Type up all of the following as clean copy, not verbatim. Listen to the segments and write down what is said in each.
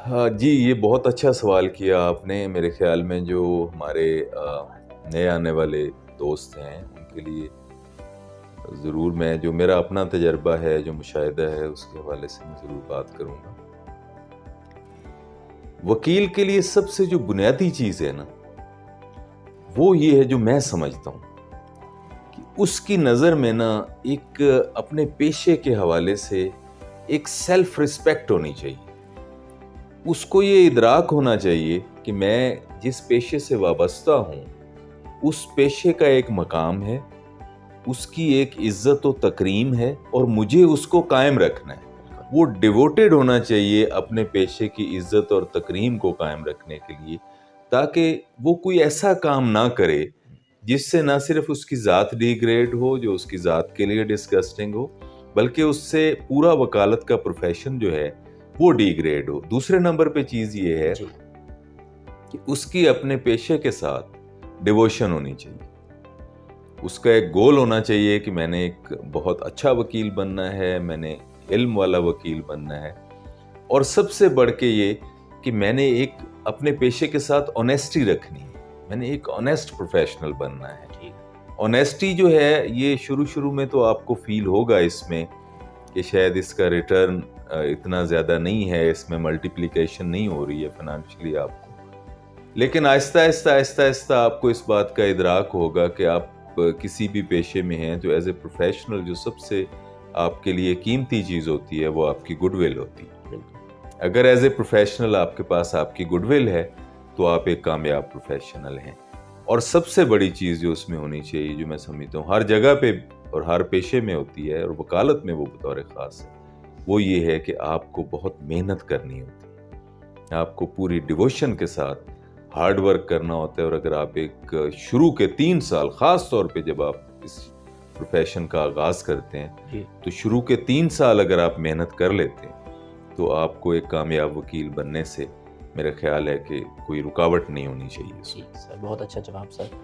ہاں جی، یہ بہت اچھا سوال کیا آپ نے. میرے خیال میں جو ہمارے نئے آنے والے دوست ہیں ان کے لیے ضرور میں جو میرا اپنا تجربہ ہے، جو مشاہدہ ہے، اس کے حوالے سے میں ضرور بات کروں گا. وکیل کے لیے سب سے جو بنیادی چیز ہے نا، وہ یہ ہے جو میں سمجھتا ہوں کہ اس کی نظر میں نا ایک اپنے پیشے کے حوالے سے ایک سیلف ریسپیکٹ ہونی چاہیے. اس کو یہ ادراک ہونا چاہیے کہ میں جس پیشے سے وابستہ ہوں اس پیشے کا ایک مقام ہے، اس کی ایک عزت و تکریم ہے، اور مجھے اس کو قائم رکھنا ہے. وہ ڈیووٹیڈ ہونا چاہیے اپنے پیشے کی عزت اور تکریم کو قائم رکھنے کے لیے، تاکہ وہ کوئی ایسا کام نہ کرے جس سے نہ صرف اس کی ذات ڈیگریڈ ہو، جو اس کی ذات کے لیے ڈسگسٹنگ ہو، بلکہ اس سے پورا وکالت کا پروفیشن جو ہے وہ ڈیگریڈ ہو. دوسرے نمبر پہ چیز یہ ہے کہ اس کی اپنے پیشے کے ساتھ ڈیووشن ہونی چاہیے. اس کا ایک گول ہونا چاہیے کہ میں نے ایک بہت اچھا وکیل بننا ہے، میں نے علم والا وکیل بننا ہے، اور سب سے بڑھ کے یہ کہ میں نے ایک اپنے پیشے کے ساتھ آنیسٹی رکھنی ہے، میں نے ایک آنیسٹ پروفیشنل بننا ہے. آنیسٹی جو ہے یہ شروع میں تو آپ کو فیل ہوگا اس میں کہ شاید اس کا ریٹرن اتنا زیادہ نہیں ہے، اس میں ملٹیپلیکیشن نہیں ہو رہی ہے فائنانشلی آپ کو، لیکن آہستہ آہستہ آپ کو اس بات کا ادراک ہوگا کہ آپ کسی بھی پیشے میں ہیں تو ایز اے پروفیشنل جو سب سے آپ کے لیے قیمتی چیز ہوتی ہے وہ آپ کی گڈ ول ہوتی ہے. اگر ایز اے پروفیشنل آپ کے پاس آپ کی گڈ ول ہے تو آپ ایک کامیاب پروفیشنل ہیں. اور سب سے بڑی چیز جو اس میں ہونی چاہیے، جو میں سمجھتا ہوں ہر جگہ پہ اور ہر پیشے میں ہوتی ہے اور وکالت میں وہ بطور خاص ہے، وہ یہ ہے کہ آپ کو بہت محنت کرنی ہوتی ہے، آپ کو پوری ڈیووشن کے ساتھ ہارڈ ورک کرنا ہوتا ہے. اور اگر آپ ایک شروع کے 3 سال، خاص طور پہ جب آپ اس پروفیشن کا آغاز کرتے ہیں تو شروع کے 3 سال اگر آپ محنت کر لیتے ہیں تو آپ کو ایک کامیاب وکیل بننے سے میرا خیال ہے کہ کوئی رکاوٹ نہیں ہونی چاہیے. جی سر، بہت اچھا جواب سر.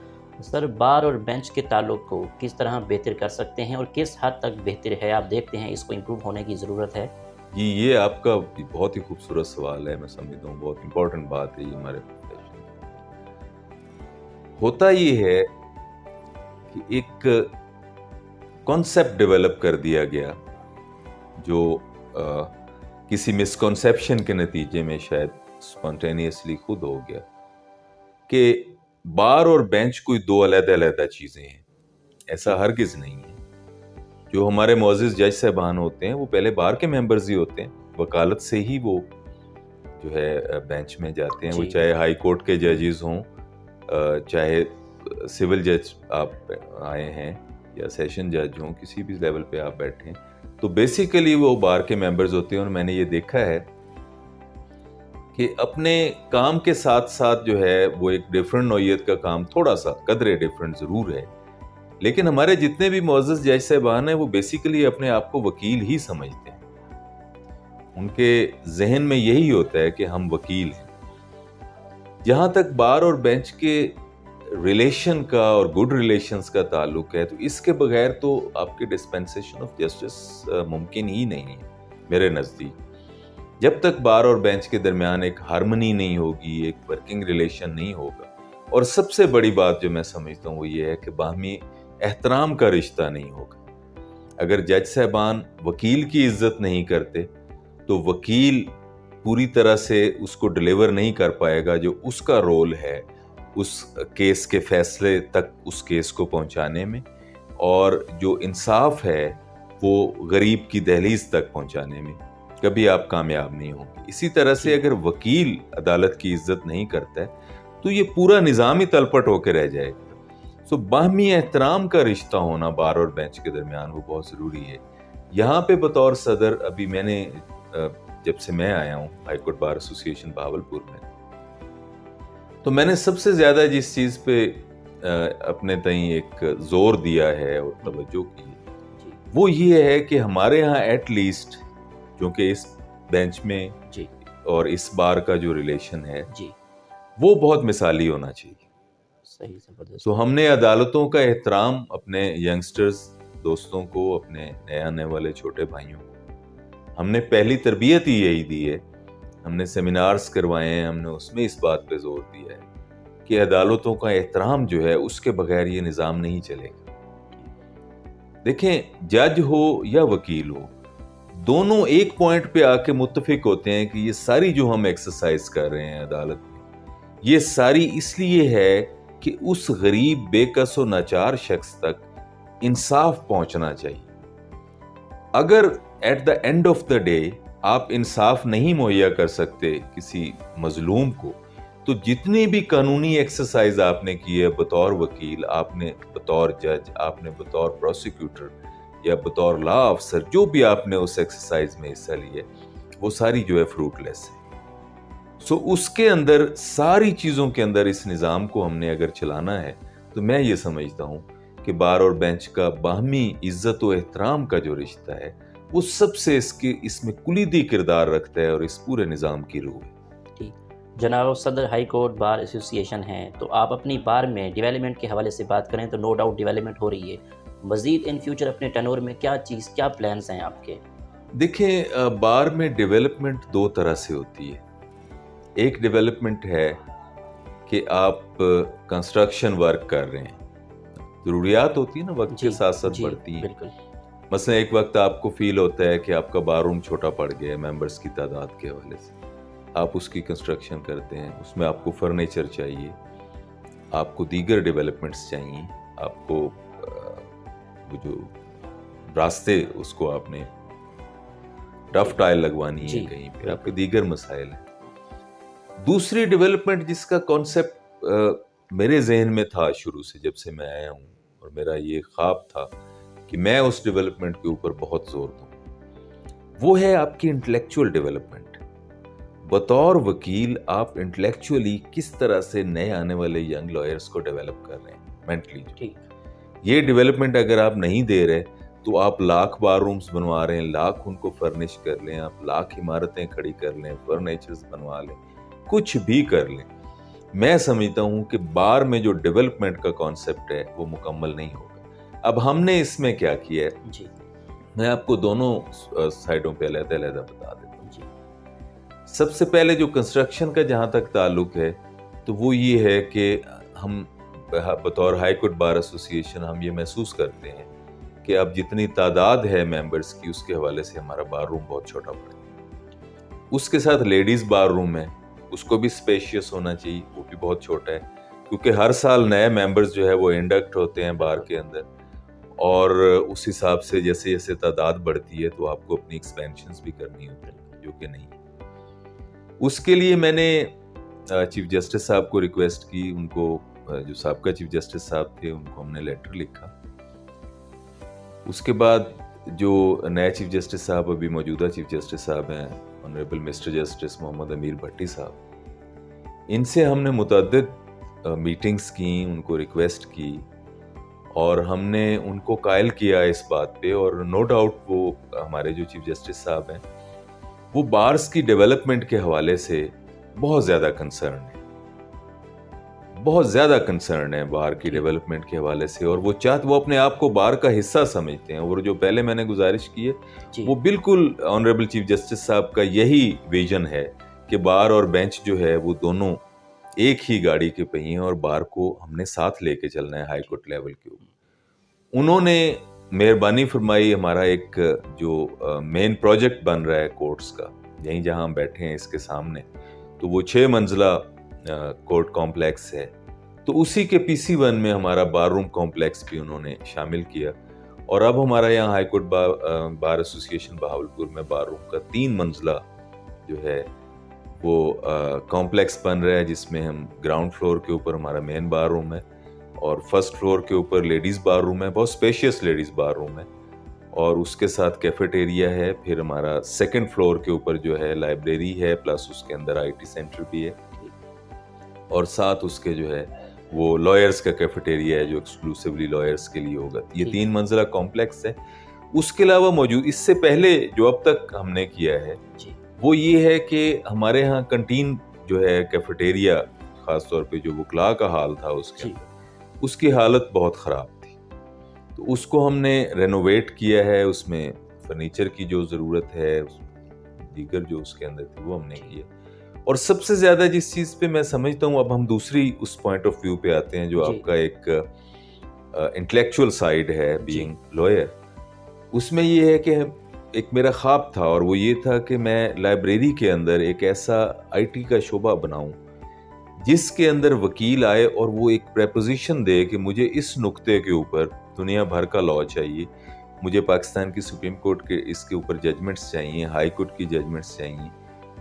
سر، بار اور بینچ کے تعلق کو کس طرح بہتر کر سکتے ہیں اور کس حد تک بہتر ہے؟ آپ دیکھتے ہیں اس کو امپروو ہونے کی ضرورت ہے. جی، یہ آپ کا بہت ہی خوبصورت سوال ہے. میں سمجھتا ہوں بہت امپورٹنٹ بات ہے یہ ہمارے پروفیشن میں. ہوتا یہ ہے کہ ایک کانسیپٹ ڈیولپ کر دیا گیا جو کسی مسکنسیپشن کے نتیجے میں شاید اسپونٹینیسلی خود ہو گیا کہ بار اور بینچ کوئی 2 علیحدہ چیزیں ہیں. ایسا ہرگز نہیں ہے. جو ہمارے معزز جج صاحبان ہوتے ہیں وہ پہلے بار کے ممبرز ہی ہوتے ہیں، وکالت سے ہی وہ جو ہے بینچ میں جاتے ہیں. وہ چاہے ہائی کورٹ کے ججز ہوں، چاہے سول جج آپ آئے ہیں یا سیشن جج ہوں، کسی بھی لیول پہ آپ بیٹھے ہیں تو بیسیکلی وہ بار کے ممبرز ہوتے ہیں. اور میں نے یہ دیکھا ہے کہ اپنے کام کے ساتھ ساتھ جو ہے وہ ایک ڈیفرنٹ نوعیت کا کام، تھوڑا سا قدرے ڈیفرنٹ ضرور ہے، لیکن ہمارے جتنے بھی معزز جج صاحبان ہیں وہ بیسیکلی اپنے آپ کو وکیل ہی سمجھتے ہیں. ان کے ذہن میں یہی ہوتا ہے کہ ہم وکیل ہیں. جہاں تک بار اور بینچ کے ریلیشن کا اور گڈ ریلیشنز کا تعلق ہے تو اس کے بغیر تو آپ کی ڈسپینسیشن آف جسٹس ممکن ہی نہیں ہے میرے نزدیک. جب تک بار اور بینچ کے درمیان ایک ہارمنی نہیں ہوگی، ایک ورکنگ ریلیشن نہیں ہوگا. اور سب سے بڑی بات جو میں سمجھتا ہوں وہ یہ ہے کہ باہمی احترام کا رشتہ نہیں ہوگا. اگر جج صاحبان وکیل کی عزت نہیں کرتے تو وکیل پوری طرح سے اس کو ڈیلیور نہیں کر پائے گا جو اس کا رول ہے اس کیس کے فیصلے تک، اس کیس کو پہنچانے میں، اور جو انصاف ہے وہ غریب کی دہلیز تک پہنچانے میں. کبھی آپ کامیاب نہیں ہوں گے. اسی طرح سے اگر وکیل عدالت کی عزت نہیں کرتا ہے تو یہ پورا نظام ہی تلپٹ ہو کے رہ جائے گا. سو باہمی احترام کا رشتہ ہونا بار اور بینچ کے درمیان وہ بہت ضروری ہے. یہاں پہ بطور صدر ابھی میں نے جب سے میں آیا ہوں ہائی کورٹ بار ایسوسی ایشن بہاولپور میں، تو میں نے سب سے زیادہ جس چیز پہ اپنے تئیں ایک زور دیا ہے اور توجہ کی وہ یہ ہے کہ ہمارے ہاں ایٹ لیسٹ، کیونکہ اس بینچ میں اور اس بار کا جو ریلیشن ہے وہ بہت مثالی ہونا چاہیے. تو ہم نے عدالتوں کا احترام اپنے ینگسٹرز دوستوں کو، اپنے نئے آنے والے چھوٹے بھائیوں کو، ہم نے پہلی تربیت ہی یہی دی ہے. ہم نے سیمینارز کروائے ہیں, ہم نے اس میں اس بات پہ زور دیا ہے کہ عدالتوں کا احترام جو ہے اس کے بغیر یہ نظام نہیں چلے گا. دیکھیں, جج ہو یا وکیل ہو, دونوں ایک پوائنٹ پہ آ کے متفق ہوتے ہیں کہ یہ ساری جو ہم ایکسرسائز کر رہے ہیں عدالت میں, یہ ساری اس لیے ہے کہ اس غریب بے کس و ناچار شخص تک انصاف پہنچنا چاہیے. اگر at the end of the day آپ انصاف نہیں مہیا کر سکتے کسی مظلوم کو, تو جتنی بھی قانونی ایکسرسائز آپ نے کی ہے بطور وکیل, آپ نے بطور جج, آپ نے بطور پروسیکیوٹر یا بطور لا افسر, جو بھی آپ نے اس ایکسرسائز میں حصہ لی ہے, وہ ساری جو ہے فروٹ لیس ہے. سو اس کے اندر ساری چیزوں کے اندر اس نظام کو ہم نے اگر چلانا ہے تو میں یہ سمجھتا ہوں کہ بار اور بینچ کا باہمی عزت و احترام کا جو رشتہ ہے وہ سب سے اس میں کلیدی کردار رکھتا ہے اور اس پورے نظام کی روح ہے. جناب صدر ہائی کورٹ بار ایسوسی ایشن ہیں, تو آپ اپنی بار میں ڈیولپمنٹ کے حوالے سے بات کریں تو نو ڈاؤٹ ڈیولپمنٹ ہو رہی ہے. مزید ان فیوچر اپنے ٹینور میں کیا پلانز ہیں آپ کے؟ دیکھیں, بار میں ڈیولپمنٹ دو طرح سے ہوتی ہے. ایک ڈیولپمنٹ ہے کہ آپ کنسٹرکشن ورک کر رہے ہیں, ضروریات ہوتی ہے نا وقت کے ساتھ ساتھ بڑھتی ہیں. بالکل. مثلا ایک وقت آپ کو فیل ہوتا ہے کہ آپ کا بار روم چھوٹا پڑ گیا ہے ممبرس کی تعداد کے حوالے سے, آپ اس کی کنسٹرکشن کرتے ہیں, اس میں آپ کو فرنیچر چاہیے, آپ کو دیگر ڈیولپمنٹس چاہیے, آپ کو وہ جو راستے اس کو آپ نے ڈف ٹائل لگوانی ہے کہیں پہ, آپ کے دیگر مسائل ہیں. دوسری ڈیولپمنٹ جس کا کانسیپٹ میرے ذہن میں تھا شروع سے جب سے میں آیا ہوں, اور میرا یہ خواب تھا کہ میں اس ڈیولپمنٹ کے اوپر بہت زور دوں, وہ ہے آپ کی انٹلیکچوئل ڈیولپمنٹ. بطور وکیل آپ انٹلیکچولی کس طرح سے نئے آنے والے ینگ لائرز کو ڈیولپ کر رہے ہیں مینٹلی. یہ ڈیولپمنٹ اگر آپ نہیں دے رہے تو آپ لاکھ بار رومز بنوا رہے ہیں, لاکھ ان کو فرنش کر لیں, آپ لاکھ عمارتیں کھڑی کر لیں, فرنیچرز بنوا لیں, کچھ بھی کر لیں, میں سمجھتا ہوں کہ بار میں جو ڈیولپمنٹ کا کانسیپٹ ہے وہ مکمل نہیں ہوگا. اب ہم نے اس میں کیا کیا ہے, میں آپ کو دونوں سائڈوں پہ علیحدہ علیحدہ بتا دیتا ہوں. سب سے پہلے جو کنسٹرکشن کا جہاں تک تعلق ہے تو وہ یہ ہے کہ ہم بطور ہائی کورٹ بار ایسوسی ایشن ہم یہ محسوس کرتے ہیں کہ اب جتنی تعداد ہے ممبرس کی اس کے حوالے سے ہمارا بار روم بہت چھوٹا پڑ گیا. اس کے ساتھ لیڈیز بار روم ہے, اس کو بھی اسپیشیس ہونا چاہیے, وہ بھی بہت چھوٹا ہے, کیونکہ ہر سال نئے ممبرز جو ہے وہ انڈکٹ ہوتے ہیں بار کے اندر, اور اس حساب سے جیسے جیسے تعداد بڑھتی ہے تو آپ کو اپنی ایکسپینشنز بھی کرنی ہوتی ہیں, جو کہ نہیں. اس کے لیے میں نے چیف جسٹس صاحب کو ریکویسٹ کی, ان کو جو سابقہ چیف جسٹس صاحب تھے ان کو ہم نے لیٹر لکھا. اس کے بعد جو نئے چیف جسٹس صاحب, ابھی موجودہ چیف جسٹس صاحب ہیں, آنریبل مسٹر جسٹس محمد امیر بھٹی صاحب, ان سے ہم نے متعدد میٹنگز کی, ان کو ریکویسٹ کی, اور ہم نے ان کو قائل کیا اس بات پہ. اور نو ڈاؤٹ وہ ہمارے جو چیف جسٹس صاحب ہیں وہ بارز کی ڈیولپمنٹ کے حوالے سے بہت زیادہ کنسرن ہے, بہت زیادہ کنسرن ہے بار کی ڈیولپمنٹ کے حوالے سے, اور وہ اپنے آپ کو بار کا حصہ سمجھتے ہیں. اور جو پہلے میں نے گزارش کی ہے وہ بالکل آنریبل چیف جسٹس صاحب کا یہی ویژن ہے کہ بار اور بینچ جو ہے وہ دونوں ایک ہی گاڑی کے پہیے ہیں, اور بار کو ہم نے ساتھ لے کے چلنا ہے ہائی کورٹ لیول کے اوپر. انہوں نے مہربانی فرمائی, ہمارا ایک جو مین پروجیکٹ بن رہا ہے کورٹس کا, یہیں جہاں ہم بیٹھے ہیں اس کے سامنے, تو وہ 6 منزلہ کورٹ کمپلیکس ہے, تو اسی کے PC1 میں ہمارا بار روم کمپلیکس بھی انہوں نے شامل کیا. اور اب ہمارا یہاں ہائی کورٹ بار ایسوسی ایشن بہاولپور میں بار روم کا 3 منزلہ جو ہے وہ کمپلیکس بن رہا ہے, جس میں ہم گراؤنڈ فلور کے اوپر ہمارا مین بار روم ہے, اور فرسٹ فلور کے اوپر لیڈیز بار روم ہے, بہت اسپیشیس لیڈیز بار روم ہے, اور اس کے ساتھ کیفیٹیریا ہے. پھر ہمارا سیکنڈ فلور کے اوپر جو ہے لائبریری ہے, پلس اس کے اندر IT سینٹر بھی ہے, اور ساتھ اس کے جو ہے وہ لائرز کا کیفیٹیریا ہے جو ایکسکلوسیولی لائرز کے لیے ہوگا. یہ 3 منزلہ کمپلیکس ہے. اس کے علاوہ اس سے پہلے جو اب تک ہم نے کیا ہے وہ یہ ہے کہ ہمارے ہاں کنٹین جو ہے کیفیٹیریا, خاص طور پہ جو وکلاء کا حال تھا اس کے اندر, اس کی حالت بہت خراب تھی, تو اس کو ہم نے رینوویٹ کیا ہے. اس میں فرنیچر کی جو ضرورت ہے, دیگر جو اس کے اندر تھی وہ ہم نے کی ہے. اور سب سے زیادہ جس چیز پہ میں سمجھتا ہوں، اب ہم دوسری اس پوائنٹ آف ویو پہ آتے ہیں جو آپ کا ایک انٹلیکچوئل سائڈ ہے بینگ لائر. اس میں یہ ہے کہ ایک میرا خواب تھا، اور وہ یہ تھا کہ میں لائبریری کے اندر ایک ایسا آئی ٹی کا شعبہ بناؤں جس کے اندر وکیل آئے اور وہ ایک پریپوزیشن دے کہ مجھے اس نقطے کے اوپر دنیا بھر کا لا چاہیے، مجھے پاکستان کی سپریم کورٹ کے اس کے اوپر ججمنٹس چاہیے، ہائی کورٹ کی ججمنٹس چاہیے،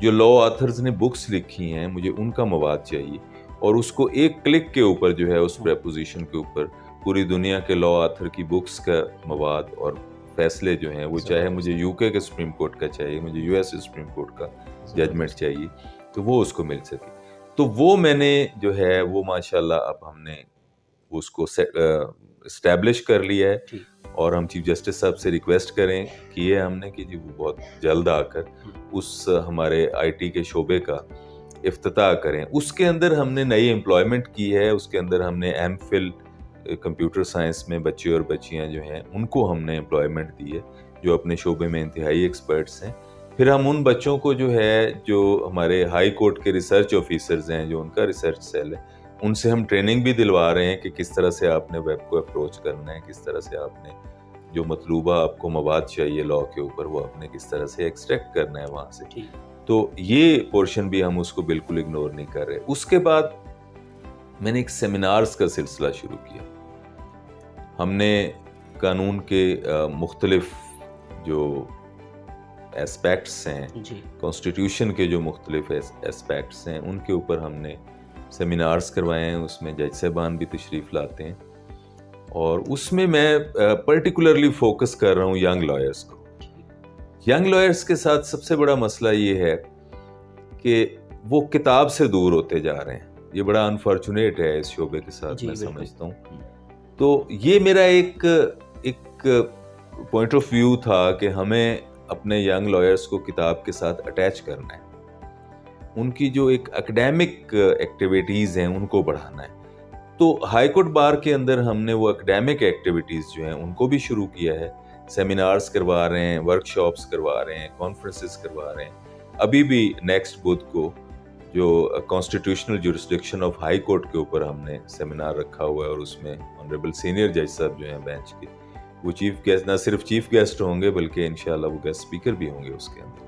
جو لا آتھرز نے بکس لکھی ہیں مجھے ان کا مواد چاہیے، اور اس کو ایک کلک کے اوپر جو ہے اس پریپوزیشن کے اوپر پوری دنیا کے لا آتھر کی بکس کا مواد اور فیصلے جو ہیں وہ، چاہے مجھے یو کے سپریم کورٹ کا چاہیے، مجھے یو ایس سپریم کورٹ کا ججمنٹ چاہیے، تو وہ اس کو مل سکے. تو وہ میں نے جو ہے وہ ماشاءاللہ اب ہم نے اس کو اسٹیبلش کر لیا ہے، اور ہم چیف جسٹس صاحب سے ریکویسٹ کیے ہم نے کہ جی وہ بہت جلد آ کر اس ہمارے آئی ٹی کے شعبے کا افتتاح کریں. اس کے اندر ہم نے نئی امپلائمنٹ کی ہے، اس کے اندر ہم نے ایم فل کمپیوٹر سائنس میں بچے اور بچیاں جو ہیں ان کو ہم نے امپلائمنٹ دی ہے جو اپنے شعبے میں انتہائی ایکسپرٹس ہیں. پھر ہم ان بچوں کو جو ہے جو ہمارے ہائی کورٹ کے ریسرچ آفیسرز ہیں، جو ان کا ریسرچ سیل ہے، ان سے ہم ٹریننگ بھی دلوا رہے ہیں کہ کس طرح سے آپ نے ویب کو اپروچ کرنا ہے، کس طرح سے آپ نے جو مطلوبہ آپ کو مواد چاہیے لا کے اوپر وہ آپ نے کس طرح سے ایکسٹریکٹ کرنا ہے وہاں سے. تو یہ پورشن بھی ہم اس کو بالکل اگنور نہیں کر رہے. اس کے بعد میں نے ایک سیمینارز کا سلسلہ شروع کیا. ہم نے قانون کے مختلف جو ایسپیکٹس ہیں، کانسٹیٹیوشن کے جو مختلف ایسپیکٹس ہیں، ان کے اوپر ہم نے سیمینارز کروائے ہیں. اس میں جج صاحبان بھی تشریف لاتے ہیں، اور اس میں پرٹیکولرلی فوکس کر رہا ہوں ینگ لائرز کو. ینگ لائرز کے ساتھ سب سے بڑا مسئلہ یہ ہے کہ وہ کتاب سے دور ہوتے جا رہے ہیں. یہ بڑا انفارچونیٹ ہے اس شعبے کے ساتھ، میں سمجھتا ہوں. تو یہ میرا ایک پوائنٹ آف ویو تھا کہ ہمیں اپنے ینگ لائرز کو کتاب کے ساتھ اٹیچ کرنا ہے، ان کی جو ایک اکیڈیمک ایکٹیویٹیز ہیں ان کو بڑھانا ہے. تو ہائی کورٹ بار کے اندر ہم نے وہ اکیڈیمک ایکٹیویٹیز جو ہیں ان کو بھی شروع کیا ہے. سیمینارز کروا رہے ہیں، ورک شاپس کروا رہے ہیں، کانفرنسز کروا رہے ہیں. ابھی بھی نیکسٹ بدھ کو جو constitutional jurisdiction of high court کے اوپر ہم نے سیمینار رکھا ہوا ہے، اور اس میں آنریبل سینئر جج صاحب جو ہیں بینچ کے، وہ چیف گیسٹ، نہ صرف چیف گیسٹ ہوں گے بلکہ انشاءاللہ وہ گیسٹ اسپیکر بھی ہوں گے اس کے اندر.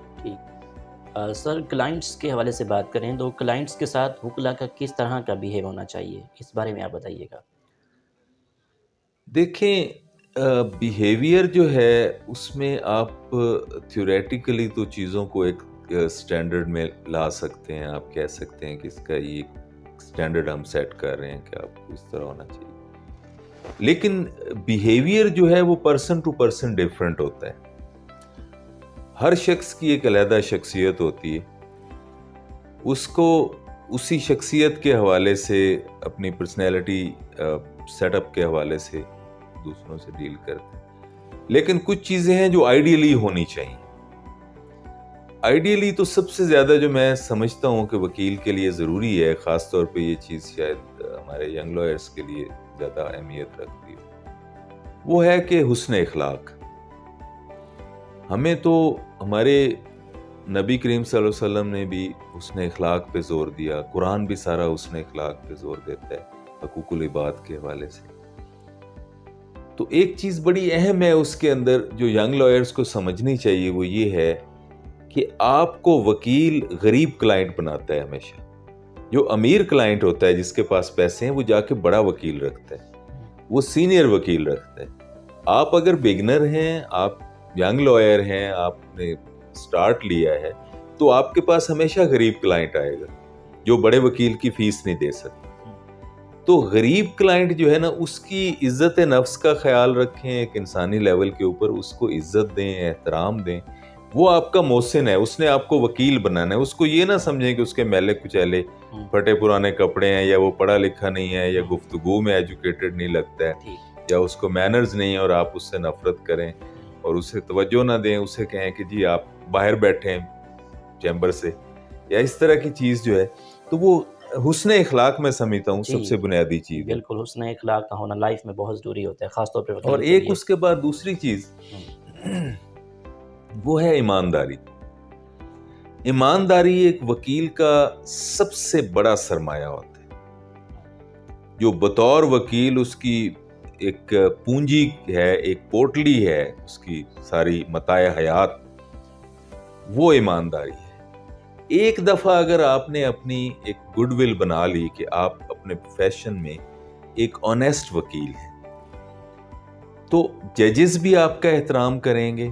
سر، کلائنٹس کے حوالے سے بات کریں تو کلائنٹس کے ساتھ وکلا کا کس طرح کا بیہیو ہونا چاہیے، اس بارے میں آپ بتائیے گا. دیکھیں، بیہیویئر جو ہے اس میں آپ تھیوریٹیکلی تو چیزوں کو ایک سٹینڈرڈ میں لا سکتے ہیں. آپ کہہ سکتے ہیں کہ اس کا یہ سٹینڈرڈ ہم سیٹ کر رہے ہیں کہ آپ کو اس طرح ہونا چاہیے، لیکن بیہیویئر جو ہے وہ پرسن ٹو پرسن ڈیفرنٹ ہوتا ہے. ہر شخص کی ایک علیحدہ شخصیت ہوتی ہے، اس کو اسی شخصیت کے حوالے سے، اپنی پرسنالٹی سیٹ اپ کے حوالے سے دوسروں سے ڈیل کرتے ہیں. لیکن کچھ چیزیں ہیں جو آئیڈیلی ہونی چاہیے. آئیڈیلی تو سب سے زیادہ جو میں سمجھتا ہوں کہ وکیل کے لیے ضروری ہے، خاص طور پہ یہ چیز شاید ہمارے ینگ لائرز کے لیے زیادہ اہمیت رکھتی ہے، وہ ہے کہ حسن اخلاق. ہمیں تو ہمارے نبی کریم صلی اللہ علیہ وسلم نے بھی حسن اخلاق پہ زور دیا، قرآن بھی سارا حسن اخلاق پہ زور دیتا ہے حقوق العباد کے حوالے سے. تو ایک چیز بڑی اہم ہے اس کے اندر جو ینگ لائرز کو سمجھنی چاہیے، وہ یہ ہے کہ آپ کو وکیل غریب کلائنٹ بناتا ہے ہمیشہ. جو امیر کلائنٹ ہوتا ہے، جس کے پاس پیسے ہیں، وہ جا کے بڑا وکیل رکھتا ہے، وہ سینئر وکیل رکھتا ہے. آپ اگر بگنر ہیں، آپ ینگ لائر ہیں، آپ نے سٹارٹ لیا ہے، تو آپ کے پاس ہمیشہ غریب کلائنٹ آئے گا جو بڑے وکیل کی فیس نہیں دے سکتا. تو غریب کلائنٹ جو ہے نا، اس کی عزت نفس کا خیال رکھیں، ایک انسانی لیول کے اوپر اس کو عزت دیں، احترام دیں. وہ آپ کا محسن ہے، اس نے آپ کو وکیل بنانا ہے. اس کو یہ نہ سمجھیں کہ اس کے میلے کچیلے پھٹے پرانے کپڑے ہیں، یا وہ پڑھا لکھا نہیں ہے، یا گفتگو میں ایجوکیٹڈ نہیں لگتا ہے، یا اس کو مینرز نہیں ہے، اور آپ اس سے نفرت کریں اور اسے توجہ نہ دیں. اسے کہیں کہ جی آپ باہر بیٹھیں چیمبر سے، یا اس طرح کی چیز جو ہے. تو وہ حسن اخلاق میں سمجھتا ہوں سب سے بنیادی چیز. بالکل، حسن اخلاق کا ہونا لائف میں بہت ضروری ہوتا ہے، خاص طور پہ. اور ایک اس کے بعد دوسری چیز وہ ہے ایمانداری. ایمانداری ایک وکیل کا سب سے بڑا سرمایہ ہوتا ہے، جو بطور وکیل اس کی ایک پونجی ہے، ایک پوٹلی ہے، اس کی ساری متاع حیات، وہ ایمانداری ہے۔ ایک دفعہ اگر آپ نے اپنی ایک گڈ ول بنا لی کہ آپ اپنے پروفیشن میں ایک آنیسٹ وکیل ہیں، تو ججز بھی آپ کا احترام کریں گے،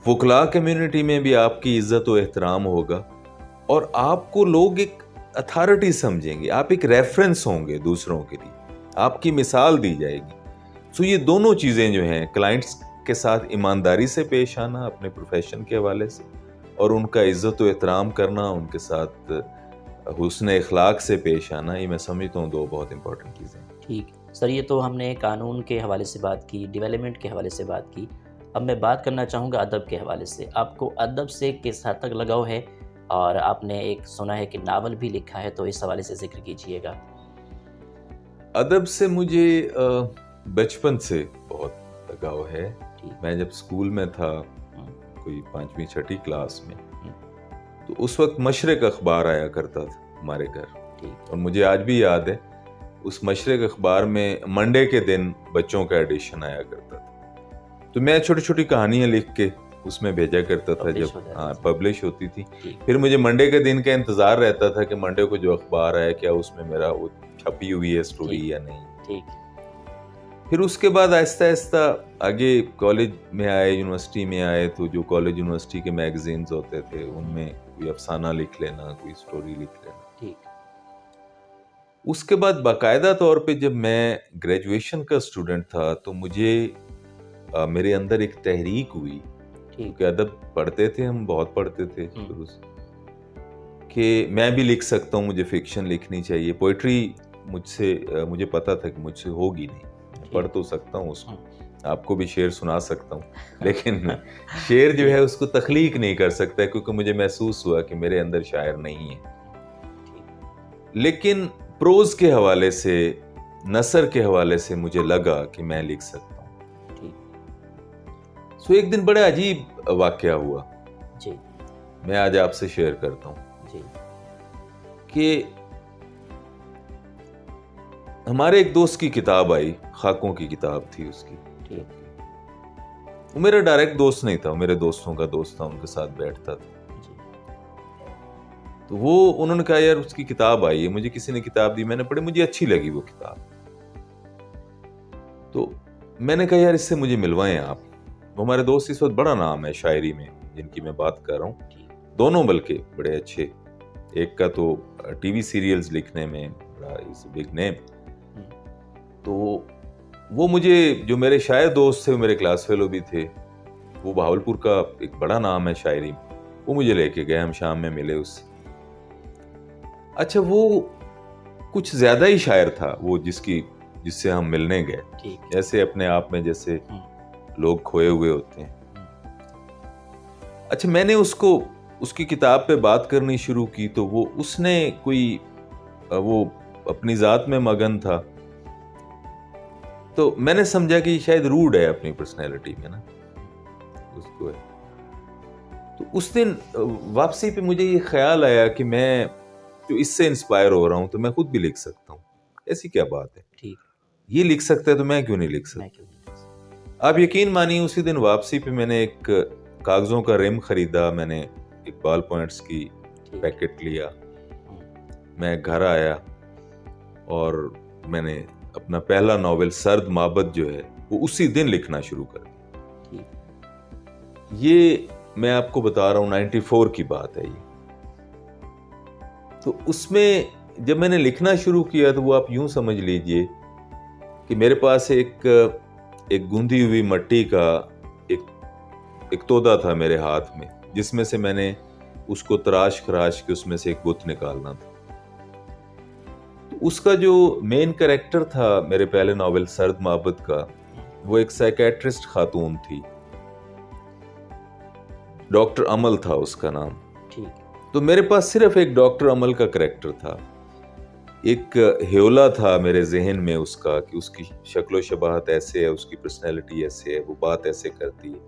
وکلاء کمیونٹی میں بھی آپ کی عزت و احترام ہوگا، اور آپ کو لوگ ایک اتھارٹی سمجھیں گے، آپ ایک ریفرنس ہوں گے دوسروں کے لیے، آپ کی مثال دی جائے گی۔ سو یہ دونوں چیزیں جو ہیں، کلائنٹس کے ساتھ ایمانداری سے پیش آنا اپنے پروفیشن کے حوالے سے، اور ان کا عزت و احترام کرنا، ان کے ساتھ حسن اخلاق سے پیش آنا، یہ میں سمجھتا ہوں دو بہت امپورٹنٹ چیزیں ہیں۔ ٹھیک سر، یہ تو ہم نے قانون کے حوالے سے بات کی، ڈیولپمنٹ کے حوالے سے بات کی، اب میں بات کرنا چاہوں گا ادب کے حوالے سے۔ آپ کو ادب سے کس حد تک لگاؤ ہے، اور آپ نے ایک سنا ہے کہ ناول بھی لکھا ہے، تو اس حوالے سے ذکر کیجئے گا۔ ادب سے مجھے بچپن سے بہت لگاؤ ہے۔ میں جب اسکول میں تھا، کوئی 5ویں 6ٹھی کلاس میں، تو اس وقت مشرق اخبار آیا کرتا تھا ہمارے گھر، اور مجھے آج بھی یاد ہے اس مشرق اخبار میں منڈے کے دن بچوں کا ایڈیشن آیا کرتا تھا، تو میں چھوٹی چھوٹی کہانیاں لکھ کے اس میں بھیجا کرتا تھا جب پبلش ہوتی تھی۔ پھر مجھے منڈے کے دن کا انتظار رہتا تھا کہ منڈے کو جو اخبار آیا کیا اس میں میرا وہ چھپی ہوئی ہے سٹوری یا نہیں۔ پھر اس کے بعد آہستہ آہستہ آگے کالج میں آئے، یونیورسٹی میں آئے، تو جو کالج یونیورسٹی کے میگزینز ہوتے تھے ان میں کوئی افسانہ لکھ لینا، کوئی سٹوری لکھ لینا۔ اس کے بعد باقاعدہ طور پہ جب میں گریجویشن کا اسٹوڈنٹ تھا تو مجھے میرے اندر ایک تحریک ہوئی، کیونکہ ادب پڑھتے تھے، ہم بہت پڑھتے تھے شروع سے، کہ میں بھی لکھ سکتا ہوں، مجھے فکشن لکھنی چاہیے۔ پوئٹری مجھے پتا تھا کہ مجھ سے ہوگی نہیں، پڑھ تو سکتا ہوں اس کو، آپ کو بھی شعر سنا سکتا ہوں، لیکن شعر جو ہے اس کو تخلیق نہیں کر سکتا، کیونکہ مجھے محسوس ہوا کہ میرے اندر شاعر نہیں ہے۔ لیکن پروز کے حوالے سے، نثر کے حوالے سے مجھے لگا کہ میں لکھ سکتا ہوں۔ سو ایک دن بڑا عجیب واقعہ ہوا، میں آج آپ سے شیئر کرتا ہوں، کہ ہمارے ایک دوست کی کتاب آئی، خاکوں کی کتاب تھی اس کی، وہ میرا ڈائریکٹ دوست نہیں تھا، میرے دوستوں کا دوست تھا، ان کے ساتھ بیٹھتا تھا۔ تو انہوں نے کہا یار اس کی کتاب آئی ہے، مجھے کسی نے کتاب دی، میں نے پڑھی، مجھے اچھی لگی وہ کتاب، تو میں نے کہا یار اس سے مجھے ملوائیں آپ۔ وہ ہمارے دوست اس وقت بڑا نام ہے شاعری میں جن کی میں بات کر رہا ہوں، دونوں بلکہ بڑے اچھے، ایک کا تو ٹی وی سیریلز لکھنے میں بڑا بگ نیم، تو وہ مجھے، جو میرے شاعر دوست تھے، وہ میرے کلاس فیلو بھی تھے، وہ بہاولپور کا ایک بڑا نام ہے شاعری میں، وہ مجھے لے کے گئے، ہم شام میں ملے اس سے۔ اچھا وہ کچھ زیادہ ہی شاعر تھا وہ جس سے ہم ملنے گئے، جیسے اپنے آپ میں جیسے لوگ کھوئے ہوئے ہوتے ہیں۔ اچھا میں نے اس کی کتاب پہ بات کرنی شروع کی، تو اس نے وہ اپنی ذات میں مگن تھا، تو میں نے سمجھا کہ شاید روڈ ہے اپنی پرسنالٹی میں نا، اس کو ہے۔ تو اس دن واپسی پہ مجھے یہ خیال آیا کہ میں جو اس سے انسپائر ہو رہا ہوں تو میں خود بھی لکھ سکتا ہوں، ایسی کیا بات ہے، یہ لکھ سکتا ہے تو میں کیوں نہیں لکھ سکتا۔ آپ یقین مانیے اسی دن واپسی پہ میں نے ایک کاغذوں کا ریم خریدا، میں نے ایک بال پوائنٹس کی پیکٹ لیا، میں گھر آیا اور میں نے اپنا پہلا ناول سرد معبد جو ہے وہ اسی دن لکھنا شروع کر دیا۔ یہ میں آپ کو بتا رہا ہوں 94 کی بات ہے یہ۔ تو اس میں جب میں نے لکھنا شروع کیا تو وہ آپ یوں سمجھ لیجئے کہ میرے پاس ایک گوندھی ہوئی مٹی کا ایک تودا تھا میرے ہاتھ میں، جس میں سے میں نے اس کو تراش خراش کے اس میں سے ایک بت نکالنا تھا۔ اس کا جو مین کریکٹر تھا میرے پہلے ناول سرد معبد کا، وہ ایک سائیکیٹرسٹ خاتون تھی، ڈاکٹر عمل تھا اس کا نام۔ تو میرے پاس صرف ایک ڈاکٹر عمل کا کریکٹر تھا، ایک ہیولا تھا میرے ذہن میں اس کا، کہ اس کی شکل و شباہت ایسے ہے، اس کی پرسنالٹی ایسے ہے، وہ بات ایسے کرتی ہے۔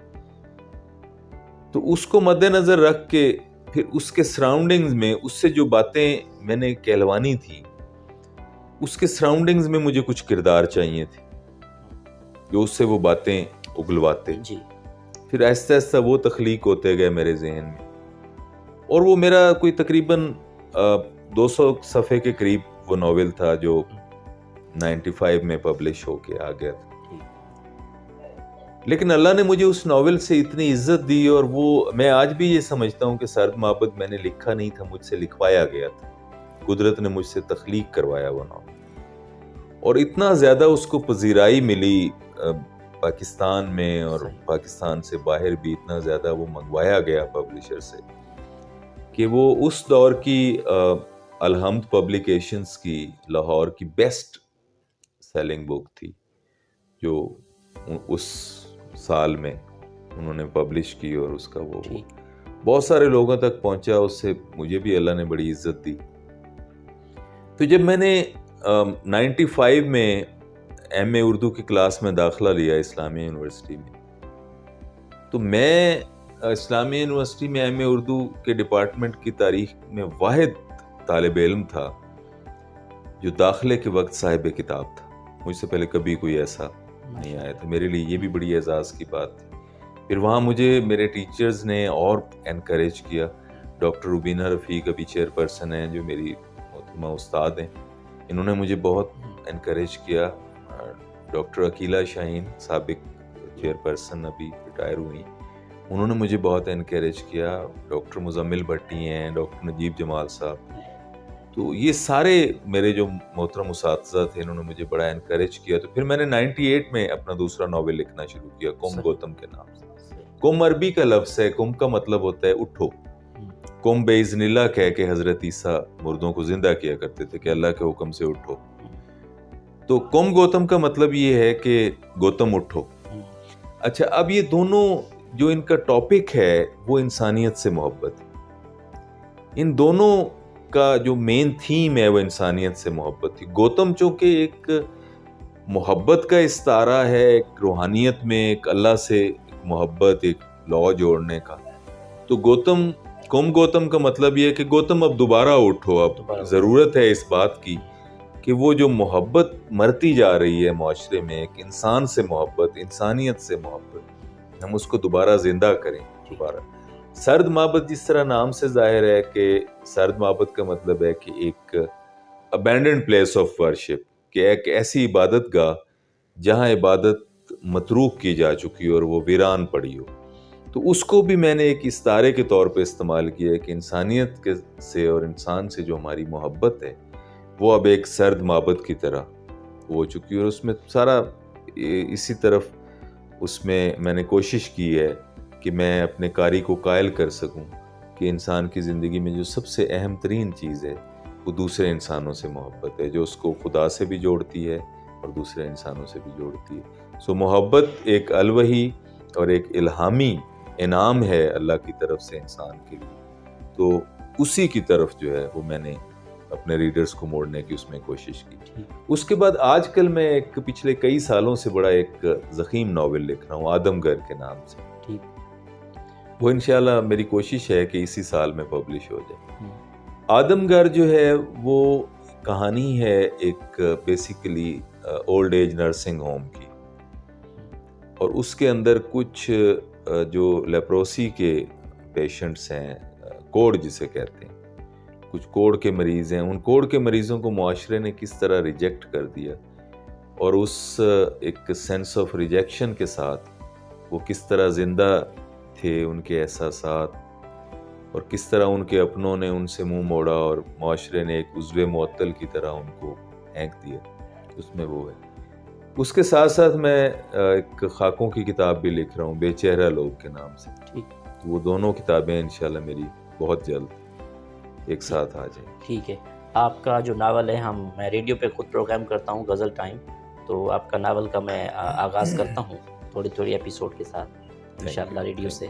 تو اس کو مد نظر رکھ کے پھر اس کے سراؤنڈنگز میں اس سے جو باتیں میں نے کہلوانی تھی اس کے سراؤنڈنگز میں مجھے کچھ کردار چاہیے تھے جو اس سے وہ باتیں اگلواتے. جی. پھر آہستہ آہستہ وہ تخلیق ہوتے گئے میرے ذہن میں, اور وہ میرا کوئی تقریباً 200 صفحے کے قریب وہ ناول تھا جو 95 میں پبلش ہو کے آ گیا تھا. لیکن اللہ نے مجھے اس ناول سے اتنی عزت دی, اور وہ میں آج بھی یہ سمجھتا ہوں کہ سرد محبت میں نے لکھا نہیں تھا, مجھ سے لکھوایا گیا تھا. قدرت نے مجھ سے تخلیق کروایا وہ ناول, اور اتنا زیادہ اس کو پذیرائی ملی پاکستان میں, اور پاکستان سے باہر بھی اتنا زیادہ وہ منگوایا گیا پبلشر سے کہ وہ اس دور کی الحمد پبلیکیشنز کی لاہور کی بیسٹ سیلنگ بک تھی جو اس سال میں انہوں نے پبلش کی, اور اس کا وہ بہت سارے لوگوں تک پہنچا. اس سے مجھے بھی اللہ نے بڑی عزت دی. تو جب میں نے 95 میں ایم اے اردو کی کلاس میں داخلہ لیا اسلامیہ یونیورسٹی میں, تو میں اسلامیہ یونیورسٹی میں ایم اے اردو کے ڈپارٹمنٹ کی تاریخ میں واحد طالب علم تھا جو داخلے کے وقت صاحب کتاب تھا. مجھ سے پہلے کبھی کوئی ایسا نہیں آیا تھا. میرے لیے یہ بھی بڑی اعزاز کی بات تھی. پھر وہاں مجھے میرے ٹیچرز نے اور انکریج کیا. ڈاکٹر روبینہ رفیق ابھی چیئر پرسن ہیں جو میری محترمہ استاد ہیں, انہوں نے مجھے بہت انکریج کیا. ڈاکٹر عقیلہ شاہین سابق چیئر پرسن ابھی ریٹائر ہوئی, انہوں نے مجھے بہت انکریج کیا. ڈاکٹر مزمل بھٹی ہیں, ڈاکٹر نجیب جمال صاحب, تو یہ سارے میرے جو محترم اساتذہ تھے انہوں نے مجھے بڑا انکریج کیا. تو پھر میں نے 98 میں اپنا دوسرا ناول لکھنا شروع کیا کم گوتم کے نام سے. کم عربی کا لفظ ہے, کم کا مطلب ہوتا ہے اٹھو. کم باذن اللہ کہہ کے حضرت عیسیٰ مردوں کو زندہ کیا کرتے تھے کہ اللہ کے حکم سے اٹھو. تو کم گوتم کا مطلب یہ ہے کہ گوتم اٹھو. اچھا, اب یہ دونوں جو ان کا ٹاپک ہے وہ انسانیت سے محبت ہے. ان دونوں کا جو مین تھیم ہے وہ انسانیت سے محبت تھی. گوتم چونکہ ایک محبت کا استعارہ ہے, ایک روحانیت میں ایک اللہ سے محبت, ایک لا جوڑنے کا. تو گوتم کم گوتم کا مطلب یہ ہے کہ گوتم اب دوبارہ اٹھو. اب ضرورت ہے اس بات کی کہ وہ جو محبت مرتی جا رہی ہے معاشرے میں, ایک انسان سے محبت, انسانیت سے محبت, ہم اس کو دوبارہ زندہ کریں. دوبارہ سرد محبت جس طرح نام سے ظاہر ہے کہ سرد محبت کا مطلب ہے کہ ایک ابینڈنڈ پلیس آف ورشپ, کہ ایک ایسی عبادت گاہ جہاں عبادت متروک کی جا چکی اور وہ ویران پڑی ہو. تو اس کو بھی میں نے ایک استعارے کے طور پہ استعمال کیا ہے کہ انسانیت سے اور انسان سے جو ہماری محبت ہے وہ اب ایک سرد محبت کی طرح ہو چکی ہے. اور اس میں سارا اسی طرف اس میں نے کوشش کی ہے کہ میں اپنے قاری کو قائل کر سکوں کہ انسان کی زندگی میں جو سب سے اہم ترین چیز ہے وہ دوسرے انسانوں سے محبت ہے, جو اس کو خدا سے بھی جوڑتی ہے اور دوسرے انسانوں سے بھی جوڑتی ہے. سو محبت ایک الوحی اور ایک الہامی انعام ہے اللہ کی طرف سے انسان کے لیے. تو اسی کی طرف جو ہے وہ میں نے اپنے ریڈرز کو موڑنے کی اس میں کوشش کی. اس کے بعد آج کل میں ایک پچھلے کئی سالوں سے بڑا ایک ضخیم ناول لکھ رہا ہوں آدم گر کے نام سے. وہ انشاءاللہ میری کوشش ہے کہ اسی سال میں پبلش ہو جائے. آدم گر جو ہے وہ کہانی ہے ایک basically old age nursing home کی, اور اس کے اندر کچھ جو لیپروسی کے پیشنٹس ہیں, کوڑ جسے کہتے ہیں, کچھ کوڑ کے مریض ہیں, ان کوڑ کے مریضوں کو معاشرے نے کس طرح ریجیکٹ کر دیا, اور اس ایک سینس آف ریجیکشن کے ساتھ وہ کس طرح زندہ تھے, ان کے احساسات, اور کس طرح ان کے اپنوں نے ان سے منہ موڑا اور معاشرے نے ایک عضو معطل کی طرح ان کو پھینک دیا. اس میں وہ ہے. اس کے ساتھ ساتھ میں ایک خاکوں کی کتاب بھی لکھ رہا ہوں بے چہرہ لوگ کے نام سے. وہ دونوں کتابیں انشاءاللہ میری بہت جلد ایک ساتھ آ جائیں. ٹھیک ہے. آپ کا جو ناول ہے, میں ریڈیو پہ خود پروگرام کرتا ہوں غزل ٹائم, تو آپ کا ناول کا میں آغاز کرتا ہوں تھوڑی ایپیسوڈ کے ساتھ انشاءاللہ ریڈیو سے.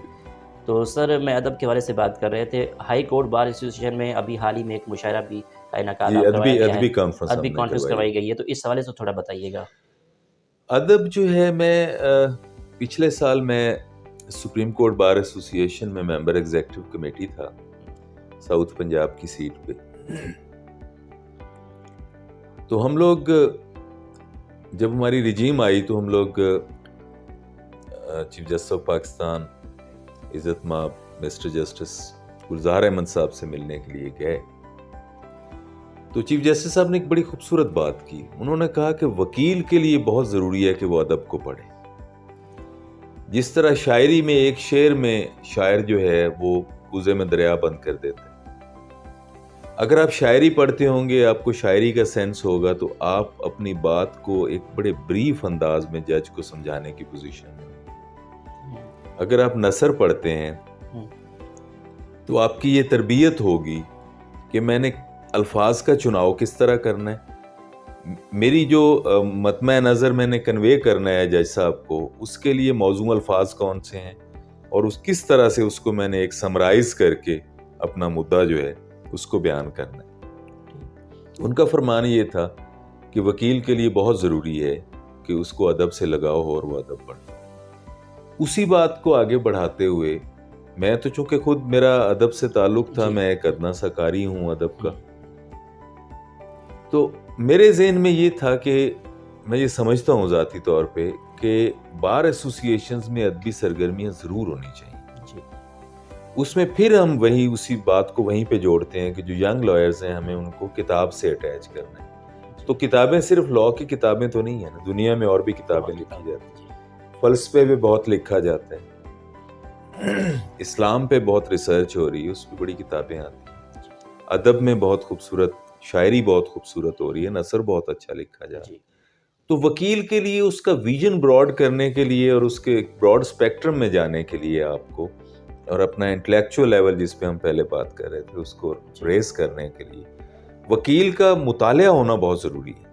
تو سر میں ادب کے حوالے سے بات کر رہے تھے. ہائی کورٹ بار ایسوسیشن میں ابھی حال ہی میں ایک مشاعرہ بھی کا انعقاد ادبی کانفرنس کروائی گئی ہے, تو اس حوالے سے تھوڑا بتائیے گا. ادب جو ہے, میں پچھلے سال میں سپریم کورٹ بار ایسوسی ایشن میں ممبر ایگزیکٹو کمیٹی تھا ساؤتھ پنجاب کی سیٹ پہ. تو ہم لوگ جب ہماری رجیم آئی تو ہم لوگ چیف جسٹس آف پاکستان عزت مآب مسٹر جسٹس گلزار احمد صاحب سے ملنے کے لیے گئے. تو چیف جسٹس صاحب نے ایک بڑی خوبصورت بات کی. انہوں نے کہا کہ وکیل کے لیے بہت ضروری ہے کہ وہ ادب کو پڑھے. جس طرح شاعری میں ایک شعر میں شاعر جو ہے وہ کوزے میں دریا بند کر دیتا ہے. اگر آپ شاعری پڑھتے ہوں گے, آپ کو شاعری کا سینس ہوگا, تو آپ اپنی بات کو ایک بڑے بریف انداز میں جج کو سمجھانے کی پوزیشن میں. اگر آپ نثر پڑھتے ہیں تو آپ کی یہ تربیت ہوگی کہ میں نے الفاظ کا چناؤ کس طرح کرنا ہے, میری جو مطمع نظر میں نے کنوے کرنا ہے جج صاحب کو, اس کے لیے موزوں الفاظ کون سے ہیں, اور اس کس طرح سے اس کو میں نے ایک سمرائز کر کے اپنا مدعا جو ہے اس کو بیان کرنا ہے. ان کا فرمان یہ تھا کہ وکیل کے لیے بہت ضروری ہے کہ اس کو ادب سے لگاؤ ہو اور وہ ادب پڑھے. اسی بات کو آگے بڑھاتے ہوئے, میں تو چونکہ خود میرا ادب سے تعلق تھا, میں ایک ادنا سا قاری ہوں ادب کا, تو میرے ذہن میں یہ تھا کہ میں یہ سمجھتا ہوں ذاتی طور پہ کہ بار ایسوسی ایشنز میں ادبی سرگرمیاں ضرور ہونی چاہیے. اس میں پھر ہم اسی بات کو وہیں پہ جوڑتے ہیں کہ جو ینگ لائرز ہیں ہمیں ان کو کتاب سے اٹیچ کرنا ہے. تو کتابیں صرف لاء کی کتابیں تو نہیں ہیں نا, دنیا میں اور بھی کتابیں لکھی جاتی ہیں. فلسفے پہ بہت لکھا جاتا ہے, اسلام پہ بہت ریسرچ ہو رہی ہے, اس پہ بڑی کتابیں آتی ہیں. ادب میں بہت خوبصورت شاعری بہت خوبصورت ہو رہی ہے, نثر بہت اچھا لکھا جا رہا ہے. تو وکیل کے لیے اس کا ویژن براڈ کرنے کے لیے اور اس کے براڈ اسپیکٹرم میں جانے کے لیے آپ کو, اور اپنا انٹلیکچوئل لیول جس پہ ہم پہلے بات کر رہے تھے اس کو ریز کرنے کے لیے وکیل کا مطالعہ ہونا بہت ضروری ہے.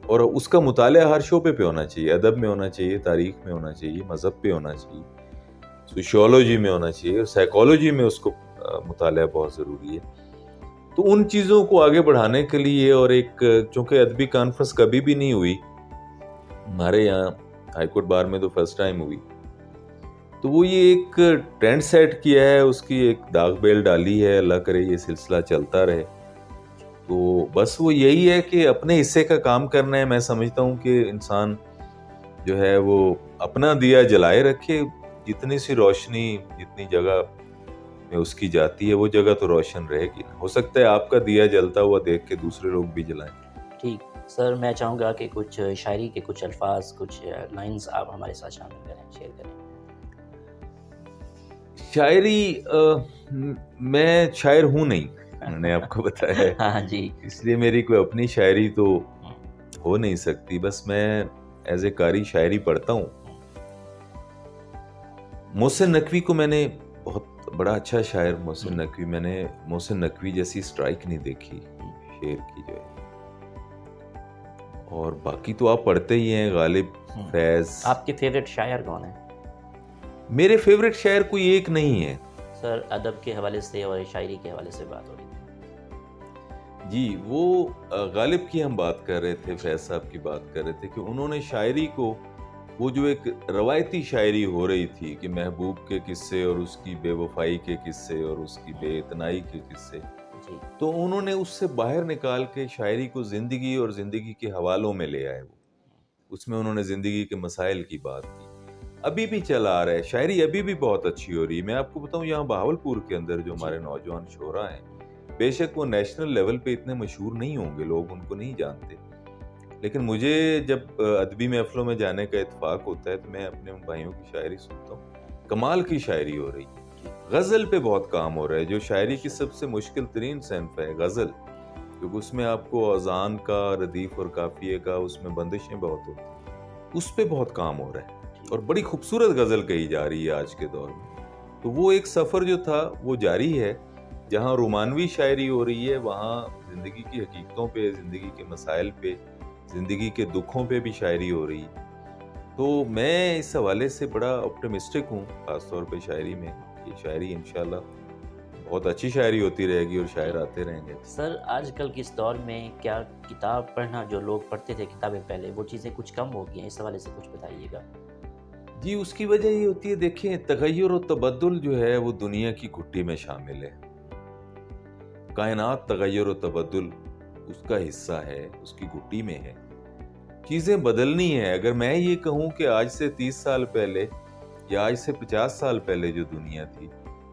اور اس کا مطالعہ ہر شعبے پہ ہونا چاہیے, ادب میں ہونا چاہیے, تاریخ میں ہونا چاہیے, مذہب پہ ہونا چاہیے, سوشیولوجی میں ہونا چاہیے, اور سائیکالوجی میں اس کو مطالعہ بہت ضروری ہے. تو ان چیزوں کو آگے بڑھانے کے لیے, اور ایک چونکہ ادبی کانفرنس کبھی بھی نہیں ہوئی ہمارے یہاں ہائی کورٹ بار میں, تو فرسٹ ٹائم ہوئی, تو وہ یہ ایک ٹرینڈ سیٹ کیا ہے, اس کی ایک داغ بیل ڈالی ہے. اللہ کرے یہ سلسلہ چلتا رہے. تو بس وہ یہی ہے کہ اپنے حصے کا کام کرنا ہے. میں سمجھتا ہوں کہ انسان جو ہے وہ اپنا دیا جلائے رکھے, جتنی سی روشنی جتنی جگہ میں اس کی جاتی ہے وہ جگہ تو روشن رہے گی. ہو سکتا ہے آپ کا دیا جلتا ہوا دیکھ کے دوسرے لوگ بھی جلائیں. ٹھیک سر, میں چاہوں گا کہ کچھ شاعری کے کچھ الفاظ, کچھ لائنز آپ ہمارے ساتھ شامل کریں, شیئر کریں. شاعری میں شاعر ہوں نہیں, میں نے آپ کو بتایا ہے. ہاں جی, اس لیے میری کوئی اپنی شاعری تو ہو نہیں سکتی. بس میں ایز اے قاری شاعری پڑھتا ہوں. محسن نقوی کو میں نے بہت بڑا اچھا شاعر محسن نقوی, میں نے محسن نقوی جیسی سٹرائک نہیں دیکھی شعر کی جو ہے. اور باقی تو آپ پڑھتے ہی ہیں, غالب, فیض. آپ کے فیوریٹ شاعر کون ہیں؟ میرے فیوریٹ شاعر کوئی ایک نہیں ہے سر. ادب کے حوالے سے اور شاعری کے حوالے سے بات ہو رہی تھی جی. وہ غالب کی ہم بات کر رہے تھے, فیض صاحب کی بات کر رہے تھے کہ انہوں نے شاعری کو, وہ جو ایک روایتی شاعری ہو رہی تھی کہ محبوب کے قصے اور اس کی بے وفائی کے قصے اور اس کی بے اتنائی کے قصے, تو انہوں نے اس سے باہر نکال کے شاعری کو زندگی اور زندگی کے حوالوں میں لے آئے. وہ اس میں انہوں نے زندگی کے مسائل کی بات کی. ابھی بھی چلا آ رہا ہے, شاعری ابھی بھی بہت اچھی ہو رہی ہے. میں آپ کو بتاؤں, یہاں بہاولپور کے اندر جو ہمارے نوجوان شعراء ہیں, بے شک وہ نیشنل لیول پہ اتنے مشہور نہیں ہوں گے, لوگ ان کو نہیں جانتے, لیکن مجھے جب ادبی محفلوں میں جانے کا اتفاق ہوتا ہے تو میں اپنے ان بھائیوں کی شاعری سنتا ہوں. کمال کی شاعری ہو رہی ہے. غزل پہ بہت کام ہو رہا ہے, جو شاعری کی سب سے مشکل ترین صنف ہے غزل, کیونکہ اس میں آپ کو اوزان کا, ردیف اور قافیے کا, اس میں بندشیں بہت ہوتی ہیں. اس پہ بہت کام ہو رہا ہے اور بڑی خوبصورت غزل کہی جا رہی ہے آج کے دور میں. تو وہ ایک سفر جو تھا وہ جاری ہے. جہاں رومانوی شاعری ہو رہی ہے, وہاں زندگی کی حقیقتوں پہ, زندگی کے مسائل پہ, زندگی کے دکھوں پہ بھی شاعری ہو رہی ہے. تو میں اس حوالے سے بڑا آپٹمسٹک ہوں, خاص طور پہ شاعری میں. یہ شاعری انشاءاللہ بہت اچھی شاعری ہوتی رہے گی اور شاعر آتے رہیں گے. سر, آج کل کے اس دور میں کیا کتاب پڑھنا, جو لوگ پڑھتے تھے کتابیں پہلے, وہ چیزیں کچھ کم ہو گئی ہیں؟ اس حوالے سے کچھ بتائیے گا. جی اس کی وجہ یہ ہوتی ہے، دیکھیں تغیر و تبدل جو ہے وہ دنیا کی گھٹی میں شامل ہے. کائنات تغیر و تبدل اس کا حصہ ہے، اس کی گھٹی میں ہے. چیزیں بدلنی ہیں. اگر میں یہ کہوں کہ آج سے 30 سال پہلے یا آج سے 50 سال پہلے جو دنیا تھی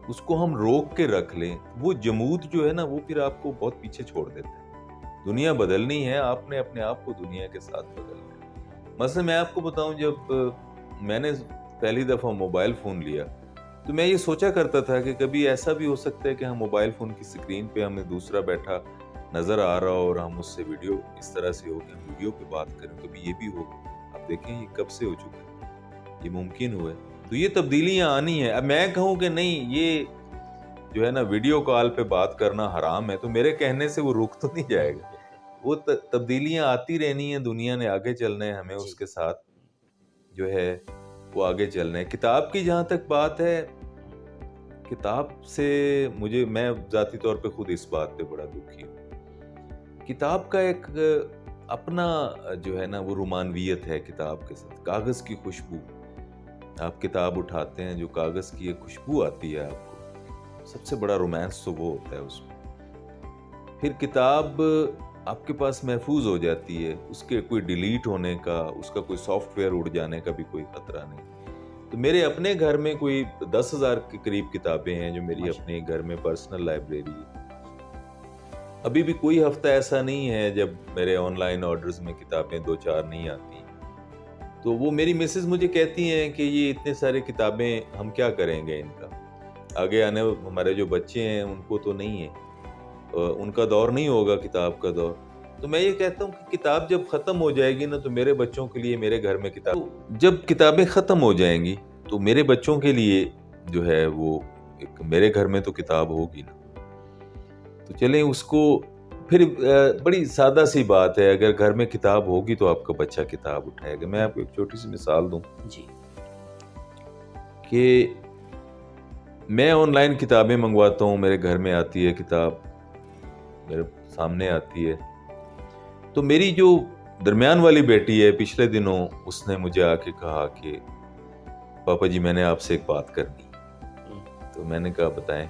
اس کو ہم روک کے رکھ لیں، وہ جمود جو ہے نا وہ پھر آپ کو بہت پیچھے چھوڑ دیتا ہے. دنیا بدلنی ہے، آپ نے اپنے آپ کو دنیا کے ساتھ بدلنا ہے. مثلا میں آپ کو بتاؤں، جب میں نے پہلی دفعہ موبائل فون لیا تو میں یہ سوچا کرتا تھا کہ کبھی ایسا بھی ہو سکتا ہے کہ ہم موبائل فون کی سکرین پہ ہمیں دوسرا بیٹھا نظر آ رہا ہو اور ہم اس سے ویڈیو اس طرح سے ہو کہ ہم ویڈیو پہ بات کریں. کبھی یہ بھی ہو. آپ دیکھیں یہ کب سے ہو چکا ہے، یہ ممکن ہوا ہے. تو یہ تبدیلیاں آنی ہیں. اب میں کہوں کہ نہیں یہ جو ہے نا ویڈیو کال پہ بات کرنا حرام ہے، تو میرے کہنے سے وہ رک تو نہیں جائے گا. وہ تبدیلیاں آتی رہنی ہیں. دنیا نے آگے چلنا ہے، ہمیں اس کے ساتھ جو ہے وہ آگے چلنا ہے. کتاب کی جہاں تک بات ہے، کتاب سے میں ذاتی طور پہ خود اس بات پہ بڑا دکھی ہوں. کتاب کا ایک اپنا جو ہے نا وہ رومانویت ہے کتاب کے ساتھ. کاغذ کی خوشبو، آپ کتاب اٹھاتے ہیں جو کاغذ کی ایک خوشبو آتی ہے آپ کو، سب سے بڑا رومانس تو وہ ہوتا ہے اس میں. پھر کتاب آپ کے پاس محفوظ ہو جاتی ہے، اس کے کوئی ڈیلیٹ ہونے کا، اس کا کوئی سافٹ ویئر اڑ جانے کا بھی کوئی خطرہ نہیں. تو میرے اپنے گھر میں کوئی 10,000 کے قریب کتابیں ہیں جو میری اپنے گھر میں پرسنل لائبریری ہے. ابھی بھی کوئی ہفتہ ایسا نہیں ہے جب میرے آن لائن آرڈرز میں کتابیں 2-4 نہیں آتی. تو وہ میری مسز مجھے کہتی ہیں کہ یہ اتنے سارے کتابیں ہم کیا کریں گے، ان کا آگے آنے ہمارے جو بچے ہیں ان کو تو نہیں ہے، ان کا دور نہیں ہوگا کتاب کا دور. تو میں یہ کہتا ہوں کہ کتاب جب ختم ہو جائے گی نا تو میرے بچوں کے لیے میرے گھر میں کتاب، جب کتابیں ختم ہو جائیں گی تو میرے بچوں کے لیے جو ہے وہ میرے گھر میں تو کتاب ہوگی نا. تو چلیں اس کو پھر بڑی سادہ سی بات ہے، اگر گھر میں کتاب ہوگی تو آپ کا بچہ کتاب اٹھائے گا. میں آپ کو ایک چھوٹی سی مثال دوں جی کہ میں آن لائن کتابیں منگواتا ہوں، میرے گھر میں آتی ہے کتاب، میرے سامنے آتی ہے. تو میری جو درمیان والی بیٹی ہے پچھلے دنوں اس نے مجھے آ کے کہا کہ پاپا جی میں نے آپ سے ایک بات کرنی. تو میں نے کہا بتائیں.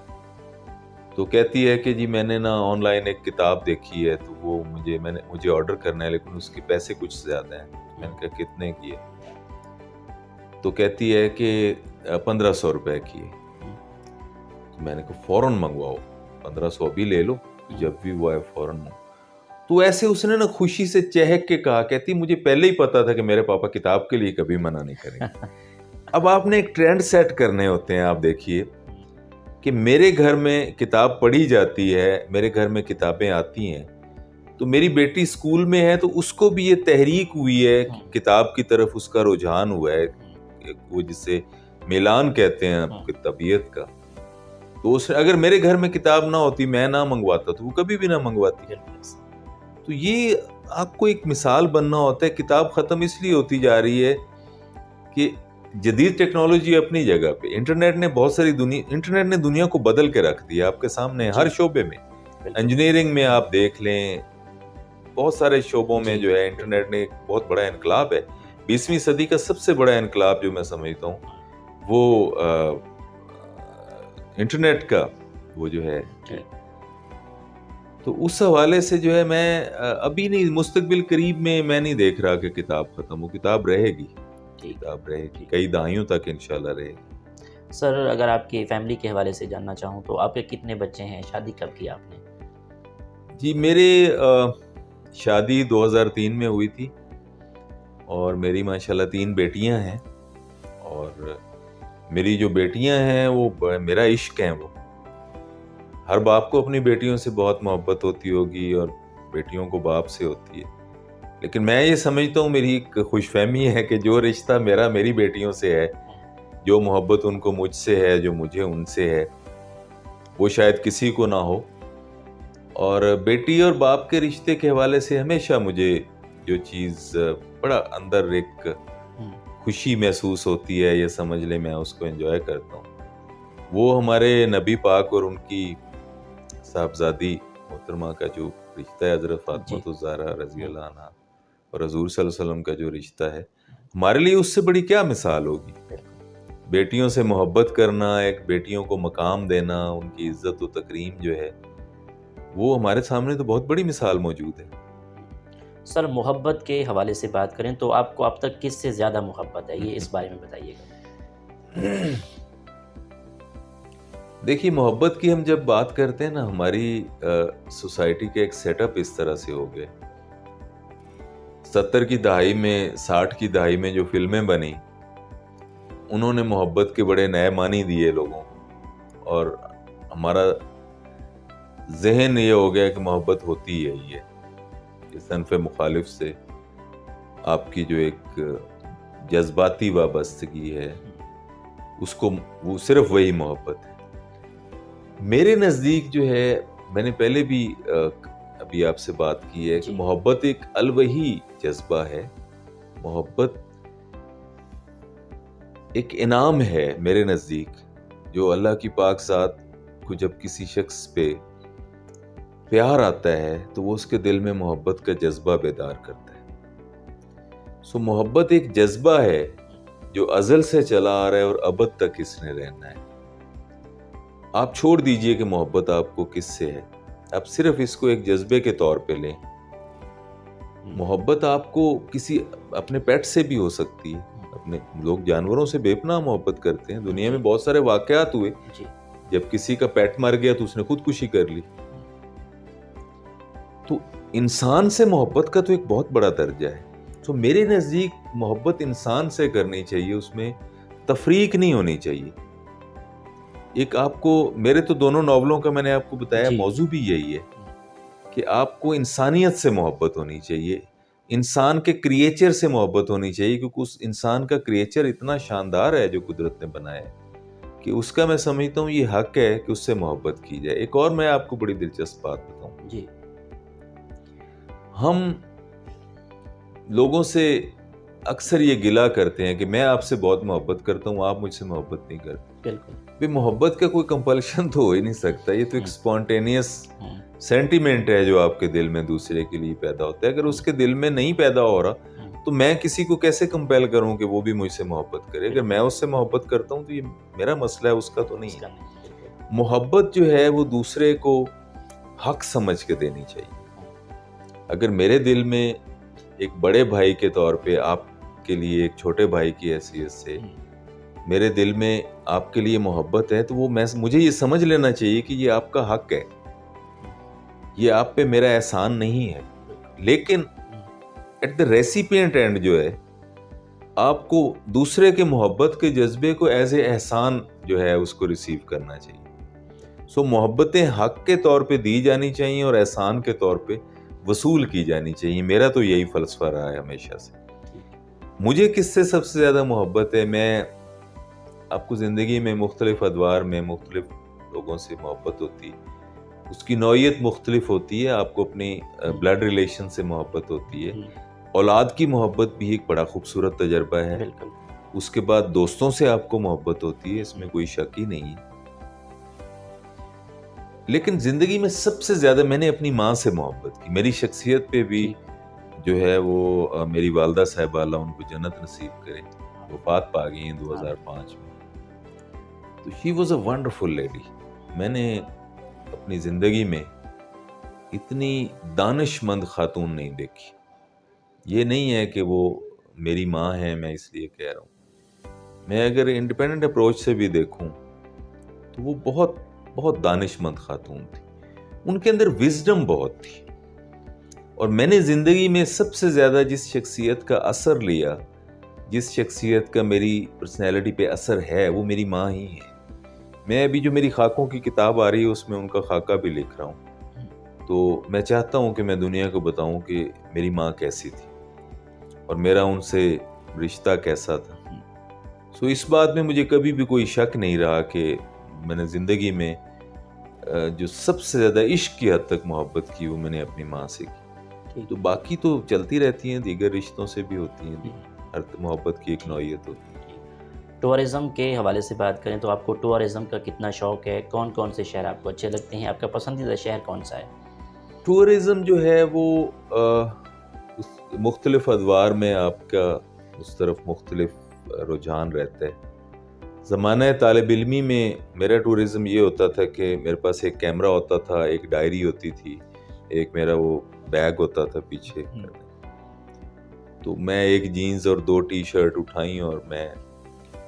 تو کہتی ہے کہ جی میں نے نا آن لائن ایک کتاب دیکھی ہے تو وہ مجھے آرڈر کرنا ہے لیکن اس کے پیسے کچھ زیادہ ہیں. میں نے کہا کتنے کی ہے؟ تو کہتی ہے کہ 1,500 روپے کی ہے. تو میں نے کہا فوراً منگواؤ، 1,500 ابھی لے لو، جب بھی وہ ہے فوراً منگواؤ. تو ایسے اس نے نا خوشی سے چہک کے کہا، کہتی مجھے پہلے ہی پتا تھا کہ میرے پاپا کتاب کے لیے کبھی منع نہیں کریں گے. اب آپ نے ایک ٹرینڈ سیٹ کرنے ہوتے ہیں. آپ دیکھیے کہ میرے گھر میں کتاب پڑھی جاتی ہے، میرے گھر میں کتابیں آتی ہیں، تو میری بیٹی اسکول میں ہے تو اس کو بھی یہ تحریک ہوئی ہے کہ کتاب کی طرف اس کا رجحان ہوا ہے، وہ جسے میلان کہتے ہیں آپ کی طبیعت کا. تو اگر میرے گھر میں کتاب نہ ہوتی، میں نہ منگواتا تو وہ کبھی بھی نہ منگواتی. تو یہ آپ کو ایک مثال بننا ہوتا ہے. کتاب ختم اس لیے ہوتی جا رہی ہے کہ جدید ٹیکنالوجی اپنی جگہ پہ، انٹرنیٹ نے دنیا کو بدل کے رکھ دیا آپ کے سامنے ہر شعبے میں. انجینئرنگ میں آپ دیکھ لیں، بہت سارے شعبوں میں جو ہے انٹرنیٹ نے ایک بہت بڑا انقلاب ہے. 20ویں صدی کا سب سے بڑا انقلاب جو میں سمجھتا ہوں وہ انٹرنیٹ کا وہ جو ہے. تو اس حوالے سے جو ہے میں ابھی نہیں، مستقبل قریب میں نہیں دیکھ رہا کہ کتاب ختم ہو. کتاب رہے گی، کتاب رہے گی، کئی دہائیوں تک انشاءاللہ رہے گی. سر اگر آپ کی فیملی کے حوالے سے جاننا چاہوں تو آپ کے کتنے بچے ہیں، شادی کب کی آپ نے؟ جی میرے شادی 2003 میں ہوئی تھی اور میری ماشاءاللہ 3 بیٹیاں ہیں. اور میری جو بیٹیاں ہیں وہ میرا عشق ہیں. وہ ہر باپ کو اپنی بیٹیوں سے بہت محبت ہوتی ہوگی اور بیٹیوں کو باپ سے ہوتی ہے، لیکن میں یہ سمجھتا ہوں میری ایک خوش فہمی ہے کہ جو رشتہ میری بیٹیوں سے ہے، جو محبت ان کو مجھ سے ہے، جو مجھے ان سے ہے، وہ شاید کسی کو نہ ہو. اور بیٹی اور باپ کے رشتے کے حوالے سے ہمیشہ مجھے جو چیز بڑا اندر ایک خوشی محسوس ہوتی ہے، یہ سمجھ لیں میں اس کو انجوائے کرتا ہوں، وہ ہمارے نبی پاک اور ان کی صاحبزادی محترمہ کا جو رشتہ ہے، حضرت فاطمہ الزہرا رضی اللہ عنہا اور حضور صلی اللہ علیہ وسلم کا جو رشتہ ہے، ہمارے لیے اس سے بڑی کیا مثال ہوگی. بیٹیوں سے محبت کرنا، ایک بیٹیوں کو مقام دینا، ان کی عزت و تکریم جو ہے وہ ہمارے سامنے تو بہت بڑی مثال موجود ہے۔ سر محبت کے حوالے سے بات کریں تو آپ کو اب تک کس سے زیادہ محبت ہے، یہ اس بارے میں بتائیے گا۔ دیکھیے محبت کی ہم جب بات کرتے ہیں نا، ہماری سوسائٹی کا ایک سیٹ اپ اس طرح سے ہو گیا، 70 کی دہائی میں 60 کی دہائی میں جو فلمیں بنی انہوں نے محبت کے بڑے نئے معنی دیے لوگوں کو، اور ہمارا ذہن یہ ہو گیا کہ محبت ہوتی ہے یہ صنف مخالف سے آپ کی جو ایک جذباتی وابستگی ہے اس کو، وہ صرف وہی محبت ہے۔ میرے نزدیک جو ہے، میں نے پہلے بھی ابھی آپ سے بات کی ہے کہ محبت ایک الوہی جذبہ ہے، محبت ایک انعام ہے میرے نزدیک، جو اللہ کی پاک ذات کو جب کسی شخص پہ پیار آتا ہے تو وہ اس کے دل میں محبت کا جذبہ بیدار کرتا ہے۔ سو محبت ایک جذبہ ہے جو ازل سے چلا آ رہا ہے اور ابد تک اس نے رہنا ہے۔ آپ چھوڑ دیجئے کہ محبت آپ کو کس سے ہے، آپ صرف اس کو ایک جذبے کے طور پہ لیں۔ محبت آپ کو کسی اپنے پیٹ سے بھی ہو سکتی ہے، اپنے لوگ جانوروں سے بے پناہ محبت کرتے ہیں، دنیا میں بہت سارے واقعات ہوئے جب کسی کا پیٹ مر گیا تو اس نے خودکشی کر لی۔ تو انسان سے محبت کا تو ایک بہت بڑا درجہ ہے۔ تو میرے نزدیک محبت انسان سے کرنی چاہیے، اس میں تفریق نہیں ہونی چاہیے۔ ایک آپ کو، میرے تو دونوں ناولوں کا میں نے آپ کو بتایا موضوع بھی یہی ہے کہ آپ کو انسانیت سے محبت ہونی چاہیے، انسان کے کریچر سے محبت ہونی چاہیے، کیونکہ اس انسان کا کریچر اتنا شاندار ہے جو قدرت نے بنایا ہے کہ اس کا میں سمجھتا ہوں یہ حق ہے کہ اس سے محبت کی جائے۔ ایک اور میں آپ کو بڑی دلچسپ بات بتاؤں، ہم لوگوں سے اکثر یہ گلہ کرتے ہیں کہ میں آپ سے بہت محبت کرتا ہوں، آپ مجھ سے محبت نہیں کرتے۔ بالکل، محبت کا کوئی کمپلشن تو ہو ہی نہیں سکتا، یہ تو ایک اسپونٹینیس سینٹیمنٹ ہے جو آپ کے دل میں دوسرے کے لیے پیدا ہوتا ہے۔ اگر اس کے دل میں نہیں پیدا ہو رہا تو میں کسی کو کیسے کمپیل کروں کہ وہ بھی مجھ سے محبت کرے؟ اگر میں اس سے محبت کرتا ہوں تو یہ میرا مسئلہ ہے، اس کا تو نہیں ہے۔ محبت جو ہے وہ دوسرے کو حق سمجھ کے دینی چاہیے۔ اگر میرے دل میں ایک بڑے بھائی کے طور پہ آپ کے لیے ایک چھوٹے بھائی کی حیثیت سے میرے دل میں آپ کے لیے محبت ہے تو وہ مجھے یہ سمجھ لینا چاہیے کہ یہ آپ کا حق ہے، یہ آپ پہ میرا احسان نہیں ہے۔ لیکن ایٹ دا ریسیپینٹ اینڈ جو ہے، آپ کو دوسرے کے محبت کے جذبے کو ایز اے احسان جو ہے اس کو ریسیو کرنا چاہیے۔ سو محبتیں حق کے طور پہ دی جانی چاہیے اور احسان کے طور پہ وصول کی جانی چاہیے۔ میرا تو یہی فلسفہ رہا ہے ہمیشہ سے۔ مجھے کس سے سب سے زیادہ محبت ہے؟ میں آپ کو زندگی میں مختلف ادوار میں مختلف لوگوں سے محبت ہوتی ہے، اس کی نوعیت مختلف ہوتی ہے۔ آپ کو اپنی بلڈ ریلیشن سے محبت ہوتی ہے، اولاد کی محبت بھی ایک بڑا خوبصورت تجربہ ہے، اس کے بعد دوستوں سے آپ کو محبت ہوتی ہے، اس میں کوئی شک ہی نہیں ہے۔ لیکن زندگی میں سب سے زیادہ میں نے اپنی ماں سے محبت کی۔ میری شخصیت پہ بھی جو ہے وہ میری والدہ صاحبہ، اللہ ان کو جنت نصیب کرے، وفات پا گئی ہیں 2005 میں۔ تو she was a wonderful lady. میں نے اپنی زندگی میں اتنی دانش مند خاتون نہیں دیکھی۔ یہ نہیں ہے کہ وہ میری ماں ہے میں اس لیے کہہ رہا ہوں، میں اگر انڈیپینڈنٹ اپروچ سے بھی دیکھوں تو وہ بہت بہت دانش مند خاتون تھی، ان کے اندر وزڈم بہت تھی۔ اور میں نے زندگی میں سب سے زیادہ جس شخصیت کا اثر لیا، جس شخصیت کا میری پرسنالٹی پہ اثر ہے، وہ میری ماں ہی ہے۔ میں ابھی جو میری خاکوں کی کتاب آ رہی ہے اس میں ان کا خاکہ بھی لکھ رہا ہوں، تو میں چاہتا ہوں کہ میں دنیا کو بتاؤں کہ میری ماں کیسی تھی اور میرا ان سے رشتہ کیسا تھا۔ سو اس بات میں مجھے کبھی بھی کوئی شک نہیں رہا کہ میں نے زندگی میں جو سب سے زیادہ عشق کی حد تک محبت کی وہ میں نے اپنی ماں سے کی۔ تو باقی تو چلتی رہتی ہیں، دیگر رشتوں سے بھی ہوتی ہیں، ہر محبت کی ایک نوعیت ہوتی ہے۔ ٹورزم کے حوالے سے بات کریں تو آپ کو ٹورزم کا کتنا شوق ہے؟ کون کون سے شہر آپ کو اچھے لگتے ہیں؟ آپ کا پسندیدہ شہر کون سا ہے؟ ٹورزم جو ہے وہ مختلف ادوار میں آپ کا اس طرف مختلف رجحان رہتا ہے۔ زمانہ طالب علمی میں میرا ٹورزم یہ ہوتا تھا کہ میرے پاس ایک کیمرہ ہوتا تھا، ایک ڈائری ہوتی تھی، ایک میرا وہ بیگ ہوتا تھا پیچھے، تو میں ایک جینز اور 2 ٹی شرٹ اٹھائیں اور میں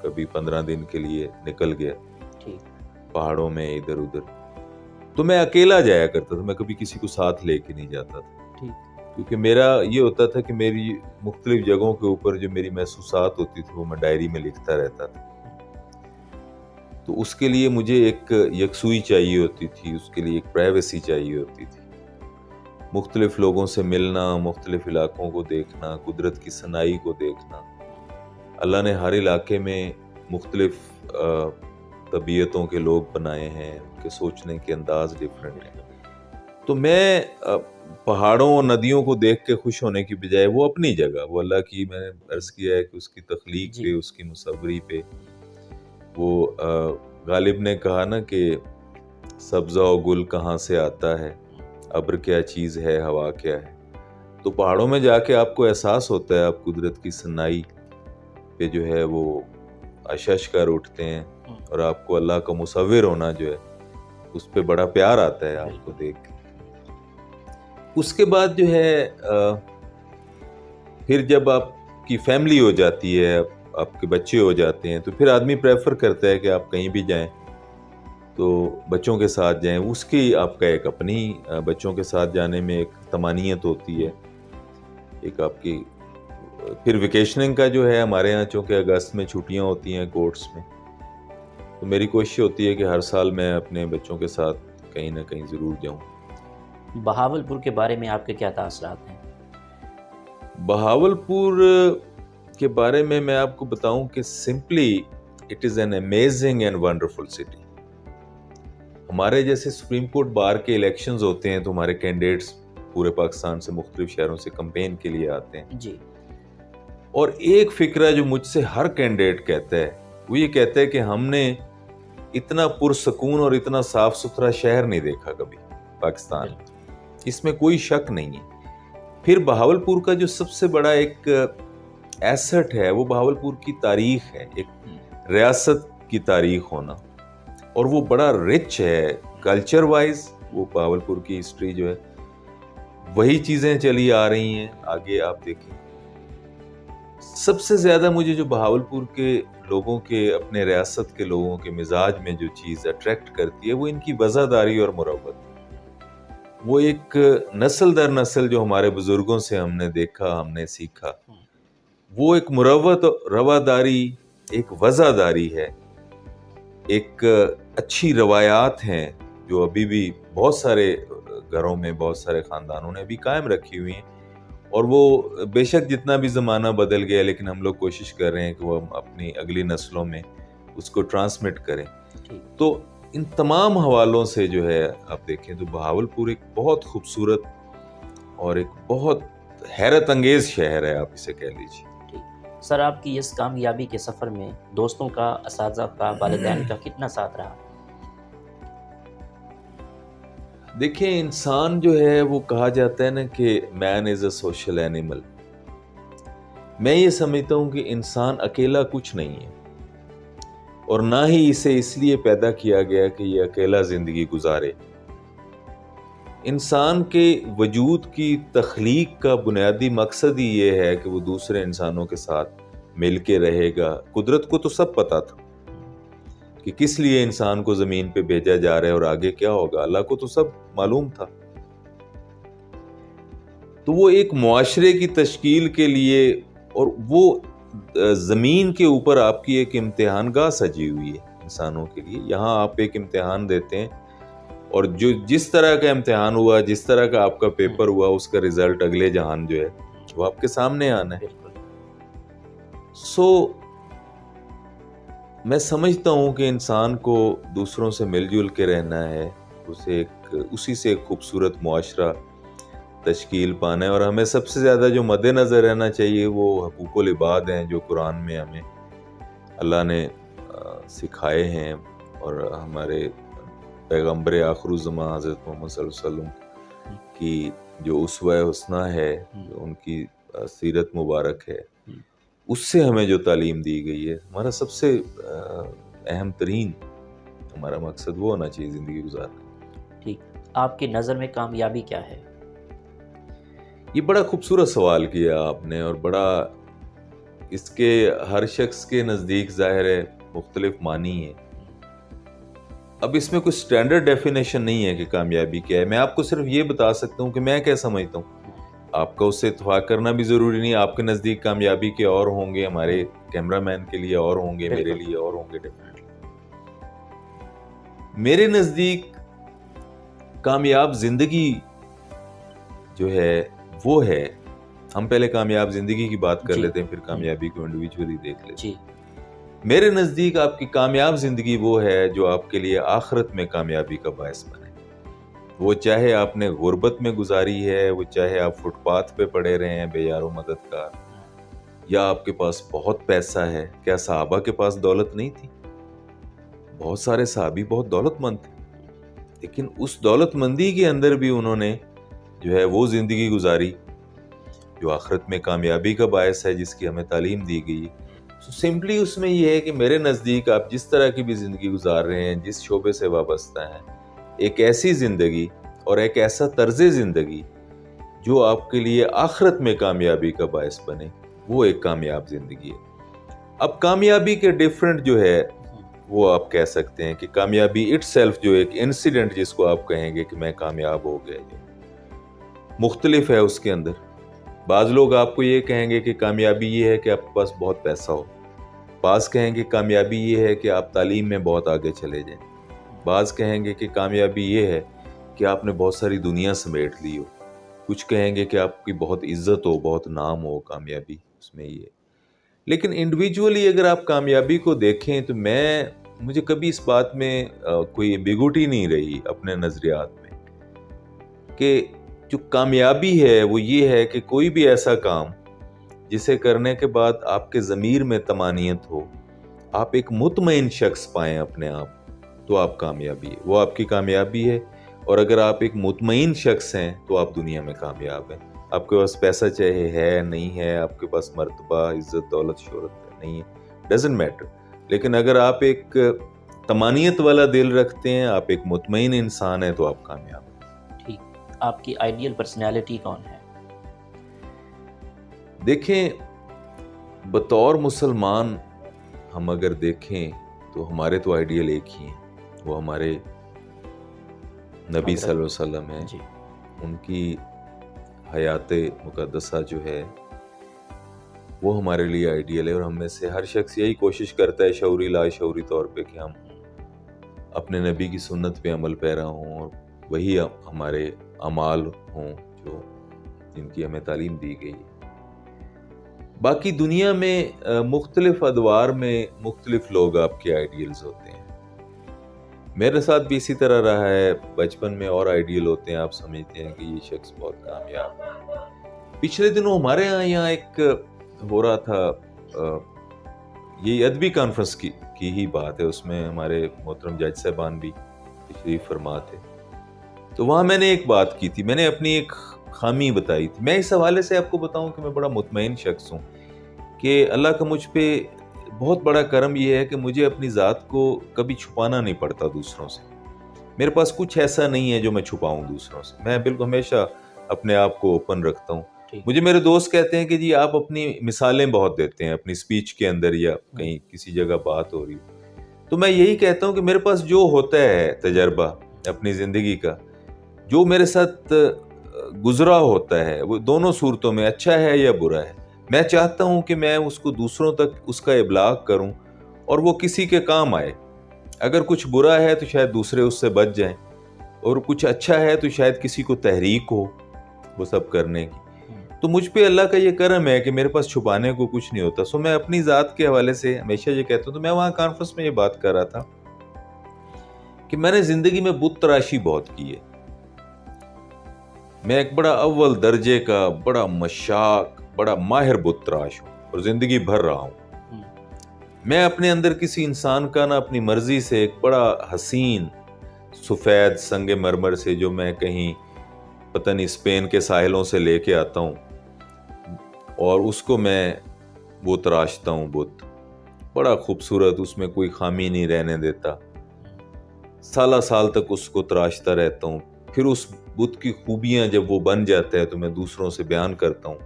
کبھی 15 دن کے لیے نکل گیا پہاڑوں میں ادھر ادھر. تو میں اکیلا جایا کرتا تھا، میں کبھی کسی کو ساتھ لے کے نہیں جاتا تھا، کیونکہ میرا یہ ہوتا تھا کہ میری مختلف جگہوں کے اوپر جو میری محسوسات ہوتی تھی وہ میں ڈائری میں لکھتا رہتا تھا. تو اس کے لیے مجھے ایک یکسوئی چاہیے ہوتی تھی، اس کے لیے ایک پرائیویسی چاہیے ہوتی تھی، مختلف لوگوں سے ملنا، مختلف علاقوں کو دیکھنا، قدرت کی صناعی کو دیکھنا. اللہ نے ہر علاقے میں مختلف طبیعتوں کے لوگ بنائے ہیں، ان کے سوچنے کے انداز ڈیفرنٹ ہیں. تو میں پہاڑوں اور ندیوں کو دیکھ کے خوش ہونے کی بجائے وہ اپنی جگہ، وہ اللہ کی، میں نے عرض کیا ہے کہ اس کی تخلیق پہ، اس کی مصوری پہ، وہ غالب نے کہا نا کہ سبزہ و گل کہاں سے آتا ہے، ابر کیا چیز ہے، ہوا کیا ہے. تو پہاڑوں میں جا کے آپ کو احساس ہوتا ہے، آپ قدرت کی صناعی پہ جو ہے وہ اشش کر اٹھتے ہیں، اور آپ کو اللہ کا مصور ہونا جو ہے اس پہ بڑا پیار آتا ہے آپ کو دیکھ کے. اس کے بعد جو ہے پھر جب آپ کی فیملی ہو جاتی ہے، آپ کے بچے ہو جاتے ہیں، تو پھر آدمی پریفر کرتا ہے کہ آپ کہیں بھی جائیں تو بچوں کے ساتھ جائیں. اس کی آپ کا ایک اپنی بچوں کے ساتھ جانے میں ایک طمانینت ہوتی ہے، ایک آپ کی. پھر ویکیشننگ کا جو ہے ہمارے یہاں چونکہ اگست میں چھٹیاں ہوتی ہیں کورٹس میں، تو میری کوشش ہوتی ہے کہ ہر سال میں اپنے بچوں کے ساتھ کہیں نہ کہیں ضرور جاؤں. بہاولپور کے بارے میں آپ کے کیا تاثرات ہیں؟ بہاولپور کے بارے میں آپ کو بتاؤں کہ simply it is an amazing and wonderful city. ہمارے جیسے سپریم کورٹ بار کے الیکشنز ہوتے ہیں تو ہمارے کینڈیڈیٹس پورے پاکستان سے مختلف شہروں سے کمپین کے لیے آتے ہیں جی. اور ایک فکرہ جو مجھ سے ہر کینڈیڈیٹ کہتا ہے وہ یہ کہتا ہے کہ ہم نے اتنا پرسکون اور اتنا صاف ستھرا شہر نہیں دیکھا کبھی پاکستان. اس میں کوئی شک نہیں ہے. پھر بہاولپور کا جو سب سے بڑا ایک ایسٹ ہے وہ بہاولپور کی تاریخ ہے، ایک ریاست کی تاریخ ہونا، اور وہ بڑا رچ ہے کلچر وائز. وہ بہاولپور کی ہسٹری جو ہے وہی چیزیں چلی آ رہی ہیں آگے. آپ دیکھیں سب سے زیادہ مجھے جو بہاولپور کے لوگوں کے، اپنے ریاست کے لوگوں کے مزاج میں جو چیز اٹریکٹ کرتی ہے وہ ان کی وفاداری اور مروت. وہ ایک نسل در نسل جو ہمارے بزرگوں سے ہم نے دیکھا، ہم نے سیکھا، وہ ایک مروت، رواداری، ایک وفاداری ہے، ایک اچھی روایات ہیں جو ابھی بھی بہت سارے گھروں میں، بہت سارے خاندانوں نے ابھی قائم رکھی ہوئی ہیں. اور وہ بے شک جتنا بھی زمانہ بدل گیا لیکن ہم لوگ کوشش کر رہے ہیں کہ وہ اپنی اگلی نسلوں میں اس کو ٹرانسمٹ کریں. تو ان تمام حوالوں سے جو ہے آپ دیکھیں تو بہاولپور ایک بہت خوبصورت اور ایک بہت حیرت انگیز شہر ہے، آپ اسے کہہ لیجیے. سر، آپ کی اس کامیابی کے سفر میں دوستوں کا، اساتذہ کا، والدین کا کتنا ساتھ رہا؟ دیکھیں انسان جو ہے وہ کہا جاتا ہے نا کہ مین از اے سوشل اینیمل. میں یہ سمجھتا ہوں کہ انسان اکیلا کچھ نہیں ہے، اور نہ ہی اسے اس لیے پیدا کیا گیا کہ یہ اکیلا زندگی گزارے. انسان کے وجود کی تخلیق کا بنیادی مقصد ہی یہ ہے کہ وہ دوسرے انسانوں کے ساتھ مل کے رہے گا. قدرت کو تو سب پتا تھا کہ کس لیے انسان کو زمین پہ بھیجا جا رہا ہے اور آگے کیا ہوگا، اللہ کو تو سب معلوم تھا. تو وہ ایک معاشرے کی تشکیل کے لیے، اور وہ زمین کے اوپر آپ کی ایک امتحان گاہ سجی ہوئی ہے انسانوں کے لیے. یہاں آپ ایک امتحان دیتے ہیں، اور جو جس طرح کا امتحان ہوا، جس طرح کا آپ کا پیپر ہوا، اس کا رزلٹ اگلے جہان جو ہے وہ آپ کے سامنے آنا ہے. سو میں سمجھتا ہوں کہ انسان کو دوسروں سے مل جل کے رہنا ہے، اسی سے ایک خوبصورت معاشرہ تشکیل پانا ہے. اور ہمیں سب سے زیادہ جو مد نظر رہنا چاہیے وہ حقوق العباد ہیں جو قرآن میں ہمیں اللہ نے سکھائے ہیں، اور ہمارے پیغمبر آخر الزمان حضرت محمد صلی اللہ علیہ وسلم کی جو اسوہ حسنہ ہے، جو ان کی سیرت مبارک ہے، اس سے ہمیں جو تعلیم دی گئی ہے. ہمارا سب سے اہم ترین ہمارا مقصد وہ ہونا چاہیے زندگی گزارنا۔ ٹھیک، آپ کی نظر میں کامیابی کیا ہے؟ یہ بڑا خوبصورت سوال کیا آپ نے، اور بڑا اس کے ہر شخص کے نزدیک ظاہر ہے مختلف معنی ہے۔ اب اس میں کوئی سٹینڈرڈ ڈیفینیشن نہیں ہے کہ کامیابی کیا ہے۔ میں آپ کو صرف یہ بتا سکتا ہوں کہ میں کیا سمجھتا ہوں۔ آپ کا اس سے اتفاق کرنا بھی ضروری نہیں، آپ کے نزدیک کامیابی کے اور ہوں گے، ہمارے کیمرہ مین کے لیے اور ہوں گے، میرے لیے اور ہوں گے ڈیفینیٹلی۔ میرے نزدیک کامیاب زندگی جو ہے وہ ہے، ہم پہلے کامیاب زندگی کی بات کر لیتے ہیں، پھر کامیابی کو انڈیویجولی دیکھ لیتے ہیں۔ میرے نزدیک آپ کی کامیاب زندگی وہ ہے جو آپ کے لیے آخرت میں کامیابی کا باعث بنے۔ وہ چاہے آپ نے غربت میں گزاری ہے، وہ چاہے آپ فٹ پاتھ پہ پڑے رہے ہیں بے یار و مددگار، یا آپ کے پاس بہت پیسہ ہے۔ کیا صحابہ کے پاس دولت نہیں تھی؟ بہت سارے صحابی بہت دولت مند تھے، لیکن اس دولت مندی کے اندر بھی انہوں نے جو ہے وہ زندگی گزاری جو آخرت میں کامیابی کا باعث ہے، جس کی ہمیں تعلیم دی گئی۔ سمپلی اس میں یہ ہے کہ میرے نزدیک آپ جس طرح کی بھی زندگی گزار رہے ہیں، جس شعبے سے وابستہ ہیں، ایک ایسی زندگی اور ایک ایسا طرز زندگی جو آپ کے لیے آخرت میں کامیابی کا باعث بنے، وہ ایک کامیاب زندگی ہے۔ اب کامیابی کے ڈیفرنٹ جو ہے وہ آپ کہہ سکتے ہیں کہ کامیابی اٹ سیلف جو ایک انسیڈنٹ جس کو آپ کہیں گے کہ میں کامیاب ہو گیا، مختلف ہے اس کے اندر۔ بعض لوگ آپ کو یہ کہیں گے کہ کامیابی یہ ہے کہ آپ کے پاس بہت پیسہ ہو، بعض کہیں گے کامیابی یہ ہے کہ آپ تعلیم میں بہت آگے چلے جائیں، بعض کہیں گے کہ کامیابی یہ ہے کہ آپ نے بہت ساری دنیا سمیٹ لی ہو، کچھ کہیں گے کہ آپ کی بہت عزت ہو، بہت نام ہو، کامیابی اس میں یہ ہے۔ لیکن انڈیویجولی اگر آپ کامیابی کو دیکھیں تو مجھے کبھی اس بات میں کوئی ایمبیگوٹی نہیں رہی اپنے نظریات میں کہ جو کامیابی ہے وہ یہ ہے کہ کوئی بھی ایسا کام جسے کرنے کے بعد آپ کے ضمیر میں طمانینت ہو، آپ ایک مطمئن شخص پائیں اپنے آپ، تو آپ کامیابی ہے، وہ آپ کی کامیابی ہے۔ اور اگر آپ ایک مطمئن شخص ہیں تو آپ دنیا میں کامیاب ہیں۔ آپ کے پاس پیسہ چاہے ہے نہیں ہے، آپ کے پاس مرتبہ، عزت، دولت، شہرت نہیں ہے، ڈزنٹ میٹر، لیکن اگر آپ ایک طمانینت والا دل رکھتے ہیں، آپ ایک مطمئن انسان ہیں، تو آپ کامیاب ہیں۔ ٹھیک، آپ کی آئیڈیل پرسنالٹی کون ہے؟ دیکھیں، بطور مسلمان ہم اگر دیکھیں تو ہمارے تو آئیڈیل ایک ہی ہیں، وہ ہمارے نبی صلی اللہ علیہ وسلم ہیں۔ ان کی حیات مقدسہ جو ہے وہ ہمارے لیے آئیڈیل ہے، اور ہم میں سے ہر شخص یہی کوشش کرتا ہے شعوری لا شعوری طور پہ کہ ہم اپنے نبی کی سنت پہ عمل پیرا ہوں، اور وہی ہمارے اعمال ہوں جو جن کی ہمیں تعلیم دی گئی ہے۔ باقی دنیا میں مختلف ادوار میں مختلف لوگ آپ کے آئیڈیلز ہوتے ہیں۔ میرے ساتھ بھی اسی طرح رہا ہے، بچپن میں اور آئیڈیل ہوتے ہیں، آپ سمجھتے ہیں کہ یہ شخص بہت کامیاب ہے۔ پچھلے دنوں ہمارے یہاں ایک ہو رہا تھا، یہ ادبی کانفرنس کی ہی بات ہے، اس میں ہمارے محترم جج صاحبان بھی تشریف فرما تھے، تو وہاں میں نے ایک بات کی تھی، میں نے اپنی ایک خامی بتائی تھی۔ میں اس حوالے سے آپ کو بتاؤں کہ میں بڑا مطمئن شخص ہوں کہ اللہ کا مجھ پہ بہت بڑا کرم یہ ہے کہ مجھے اپنی ذات کو کبھی چھپانا نہیں پڑتا دوسروں سے۔ میرے پاس کچھ ایسا نہیں ہے جو میں چھپاؤں دوسروں سے، میں بالکل ہمیشہ اپنے آپ کو اوپن رکھتا ہوں۔ مجھے میرے دوست کہتے ہیں کہ جی آپ اپنی مثالیں بہت دیتے ہیں اپنی سپیچ کے اندر یا کہیں کسی جگہ بات ہو رہی، تو میں یہی کہتا ہوں کہ میرے پاس جو ہوتا ہے تجربہ اپنی زندگی کا، جو میرے ساتھ گزرا ہوتا ہے، وہ دونوں صورتوں میں اچھا ہے یا برا ہے، میں چاہتا ہوں کہ میں اس کو دوسروں تک اس کا ابلاغ کروں اور وہ کسی کے کام آئے۔ اگر کچھ برا ہے تو شاید دوسرے اس سے بچ جائیں، اور کچھ اچھا ہے تو شاید کسی کو تحریک ہو وہ سب کرنے کی۔ تو مجھ پہ اللہ کا یہ کرم ہے کہ میرے پاس چھپانے کو کچھ نہیں ہوتا۔ سو میں اپنی ذات کے حوالے سے ہمیشہ یہ کہتا ہوں، تو میں وہاں کانفرنس میں یہ بات کر رہا تھا کہ میں نے زندگی میں بت تراشی بہت کی ہے۔ میں ایک بڑا اول درجے کا بڑا مشاق، بڑا ماہر بت تراش ہوں، اور زندگی بھر رہا ہوں۔ میں اپنے اندر کسی انسان کا نہ اپنی مرضی سے ایک بڑا حسین سفید سنگ مرمر سے، جو میں کہیں پتہ نہیں اسپین کے ساحلوں سے لے کے آتا ہوں، اور اس کو میں وہ تراشتا ہوں بت، بڑا خوبصورت، اس میں کوئی خامی نہیں رہنے دیتا، سالہ سال تک اس کو تراشتا رہتا ہوں، پھر اس بت کی خوبیاں جب وہ بن جاتا ہے تو میں دوسروں سے بیان کرتا ہوں.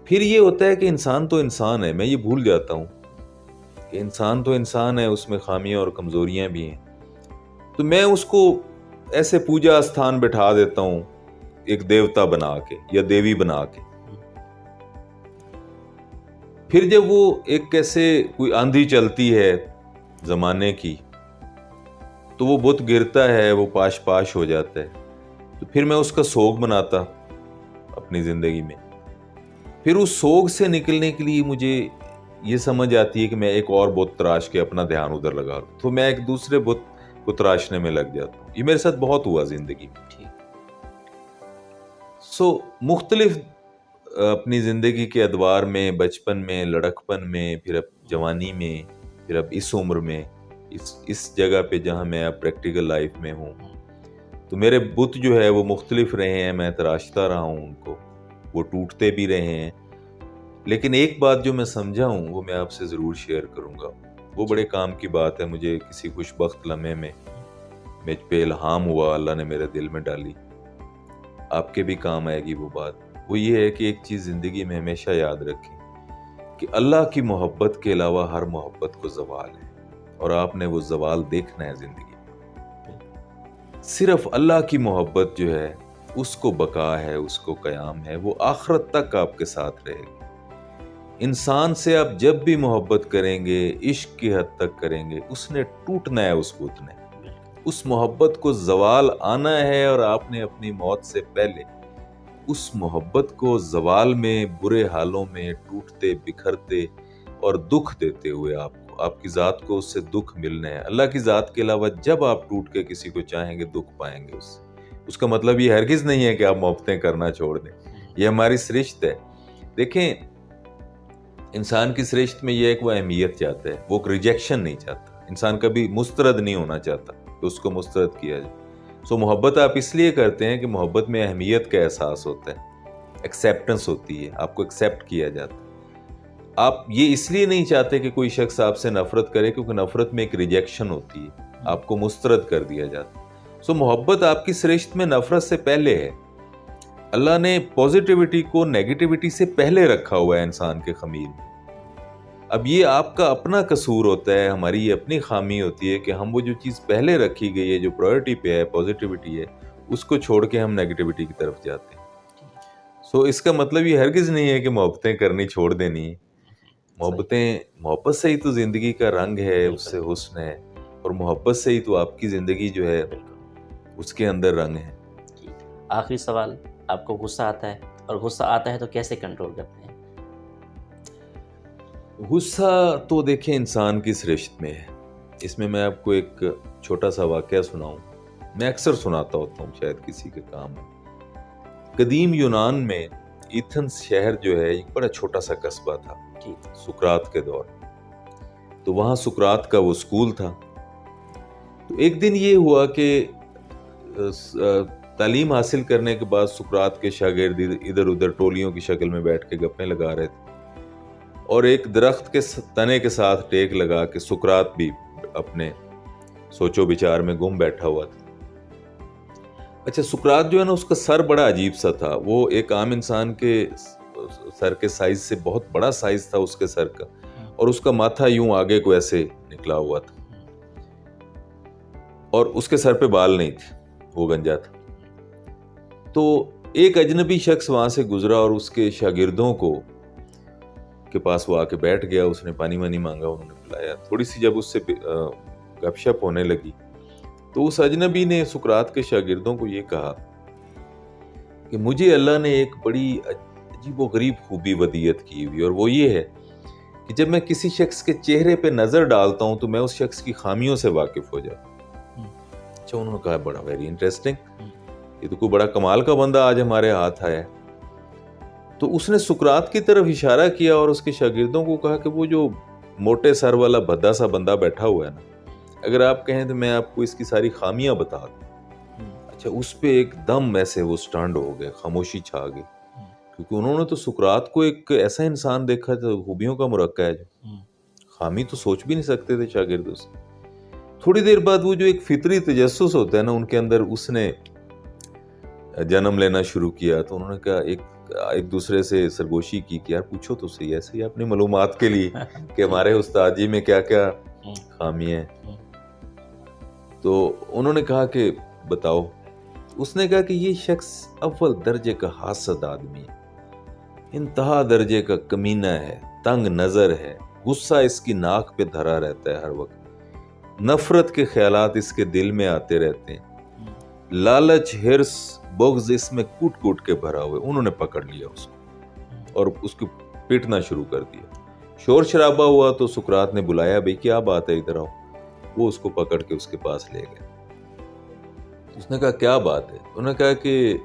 پھر یہ ہوتا ہے کہ انسان تو انسان ہے، میں یہ بھول جاتا ہوں کہ انسان تو انسان ہے، اس میں خامیاں اور کمزوریاں بھی ہیں. تو میں اس کو ایسے پوجا استھان بٹھا دیتا ہوں، ایک دیوتا بنا کے یا دیوی بنا کے. پھر جب وہ ایک ایسے کوئی آندھی چلتی ہے زمانے کی تو وہ بت گرتا ہے، وہ پاش پاش ہو جاتا ہے. تو پھر میں اس کا سوگ مناتا اپنی زندگی میں. پھر اس سوگ سے نکلنے کے لیے مجھے یہ سمجھ آتی ہے کہ میں ایک اور بت تراش کے اپنا دھیان ادھر لگا لوں، تو میں ایک دوسرے بت کو تراشنے میں لگ جاتا ہوں. یہ میرے ساتھ بہت ہوا زندگی میں. مختلف اپنی زندگی کے ادوار میں، بچپن میں، لڑکپن میں، پھر اب جوانی میں، پھر اب اس عمر میں، اس جگہ پہ جہاں میں اب پریکٹیکل لائف میں ہوں، تو میرے بت جو ہے وہ مختلف رہے ہیں. میں تراشتا رہا ہوں ان کو، وہ ٹوٹتے بھی رہے ہیں. لیکن ایک بات جو میں سمجھا ہوں وہ میں آپ سے ضرور شیئر کروں گا. وہ بڑے کام کی بات ہے، مجھے کسی خوش بخت لمحے میں مجھ پہ الہام ہوا، اللہ نے میرے دل میں ڈالی. آپ کے بھی کام آئے گی وہ بات. وہ یہ ہے کہ ایک چیز زندگی میں ہمیشہ یاد رکھیں کہ اللہ کی محبت کے علاوہ ہر محبت کو زوال ہے، اور آپ نے وہ زوال دیکھنا ہے زندگی میں. صرف اللہ کی محبت جو ہے اس کو بقا ہے، اس کو قیام ہے، وہ آخرت تک آپ کے ساتھ رہے گی. انسان سے آپ جب بھی محبت کریں گے، عشق کی حد تک کریں گے، اس نے ٹوٹنا ہے، اس بت نے. اس محبت کو زوال آنا ہے، اور آپ نے اپنی موت سے پہلے اس محبت کو زوال میں، برے حالوں میں، ٹوٹتے بکھرتے اور دکھ دیتے ہوئے آپ کی ذات کو اس سے دکھ ملنا ہے. اللہ کی ذات کے علاوہ جب آپ ٹوٹ کے کسی کو چاہیں گے، دکھ پائیں گے اس سے. اس کا مطلب یہ ہرگز نہیں ہے کہ آپ محبتیں کرنا چھوڑ دیں. یہ ہماری سرشت ہے. دیکھیں، انسان کی سرشت میں یہ ایک وہ اہمیت چاہتا ہے، وہ ریجیکشن نہیں چاہتا. انسان کبھی مسترد نہیں ہونا چاہتا کہ اس کو مسترد کیا جائے. محبت آپ اس لیے کرتے ہیں کہ محبت میں اہمیت کا احساس ہوتا ہے، ایکسیپٹنس ہوتی ہے، آپ کو ایکسیپٹ کیا جاتا ہے. آپ یہ اس لیے نہیں چاہتے کہ کوئی شخص آپ سے نفرت کرے، کیونکہ نفرت میں ایک ریجیکشن ہوتی ہے، آپ کو مسترد کر دیا جاتا ہے. محبت آپ کی سرشت میں نفرت سے پہلے ہے. اللہ نے پوزیٹیوٹی کو نیگیٹیوٹی سے پہلے رکھا ہوا ہے انسان کے خمیر میں. اب یہ آپ کا اپنا قصور ہوتا ہے، ہماری یہ اپنی خامی ہوتی ہے کہ ہم وہ جو چیز پہلے رکھی گئی ہے، جو پرائورٹی پہ ہے، پوزیٹیوٹی ہے، اس کو چھوڑ کے ہم نیگیٹیوٹی کی طرف جاتے ہیں. اس کا مطلب یہ ہرگز نہیں ہے کہ محبتیں کرنی چھوڑ دینی. محبت سے ہی تو زندگی کا رنگ ہے، اس سے حسن ہے، اور محبت سے ہی تو آپ کی زندگی جو ہے اس کے اندر رنگ ہے. آخری سوال، آپ کو غصہ آتا ہے، اور غصہ آتا ہے تو کیسے کنٹرول کرتے ہیں؟ غصہ تو دیکھیں انسان کی سرشت میں ہے. اس میں میں آپ کو ایک چھوٹا سا واقعہ سناؤں. میں اکثر سناتا ہوتا ہوں، شاید کسی کے کام ہے. قدیم یونان میں ایتھنس شہر جو ہے ایک بڑا چھوٹا سا قصبہ تھا سقراط کے دور. تو وہاں سقراط کا وہ سکول تھا. تو ایک دن یہ ہوا کہ تعلیم حاصل کرنے کے بعد سقراط کے شاگرد ادھر ادھر ٹولیوں کی شکل میں بیٹھ کے گپیں لگا رہے تھے، اور ایک درخت کے تنے کے ساتھ ٹیک لگا کے سقراط بھی اپنے سوچو بچار میں گم بیٹھا ہوا تھا. اچھا، سقراط جو ہے نا، اس کا سر بڑا عجیب سا تھا. وہ ایک عام انسان کے سر کے سائز سے بہت بڑا سائز تھا اس کے سر کا، اور اس کا ماتھا یوں آگے کو ایسے نکلا ہوا تھا، اور اس کے سر پہ بال نہیں تھے، وہ گنجا تھا. تو ایک اجنبی شخص وہاں سے گزرا اور اس کے شاگردوں کے پاس وہ آ کے بیٹھ گیا. اس نے پانی وانی مانگا، انہوں نے پلایا. تھوڑی سی جب اس سے گپ شپ ہونے لگی تو اس اجنبی نے سقراط کے شاگردوں کو یہ کہا کہ مجھے اللہ نے ایک بڑی عجیب و غریب خوبی ودیعت کی ہوئی، اور وہ یہ ہے کہ جب میں کسی شخص کے چہرے پہ نظر ڈالتا ہوں تو میں اس شخص کی خامیوں سے واقف ہو جاتا ہوں. اچھا، انہوں نے کہا بڑا ویری انٹرسٹنگ، یہ تو کوئی بڑا کمال کا بندہ آج ہمارے ہاتھ آیا. تو اس نے سقراط کی طرف اشارہ کیا اور اس کے شاگردوں کو کہا کہ وہ جو موٹے سر والا بھدا سا بندہ بیٹھا ہوا ہے نا، اگر آپ کہیں تو میں آپ کو اس کی ساری خامیاں بتا دوں. اچھا، اس پہ ایک دم ایسے وہ سٹانڈ ہو گئے، خاموشی چھا گئی، کیونکہ انہوں نے تو سقراط کو ایک ایسا انسان دیکھا جو خوبیوں کا مرکہ ہے. خامی تو سوچ بھی نہیں سکتے تھے شاگرد اس کی. تھوڑی دیر بعد وہ جو ایک فطری تجسس ہوتا ہے نا ان کے اندر، اس نے جنم لینا شروع کیا. تو انہوں نے کہا ایک دوسرے سے سرگوشی کی کہ یار پوچھو تو صحیح ایسے ہی اپنی معلومات کے لیے کہ ہمارے استاد جی میں کیا کیا خامی ہیں. تو انہوں نے کہا کہ بتاؤ. اس نے کہا کہ یہ شخص اول درجے کا حاسد آدمی ہے، انتہا درجے کا کمینہ ہے، تنگ نظر ہے، غصہ اس کی ناک پہ دھرا رہتا ہے ہر وقت، نفرت کے خیالات اس کے دل میں آتے رہتے ہیں، لالچ، ہرس، بغض اس میں کوٹ کوٹ کے بھرا ہوئے. انہوں نے پکڑ لیا اس کو اور اس کو پیٹنا شروع کر دیا. شور شرابہ ہوا تو سقراط نے بلایا، بھئی کیا بات ہے، ادھر آؤ. وہ اس کو پکڑ کے اس کے پاس لے گئے. اس نے کہا کیا بات ہے؟ انہوں نے کہا کہ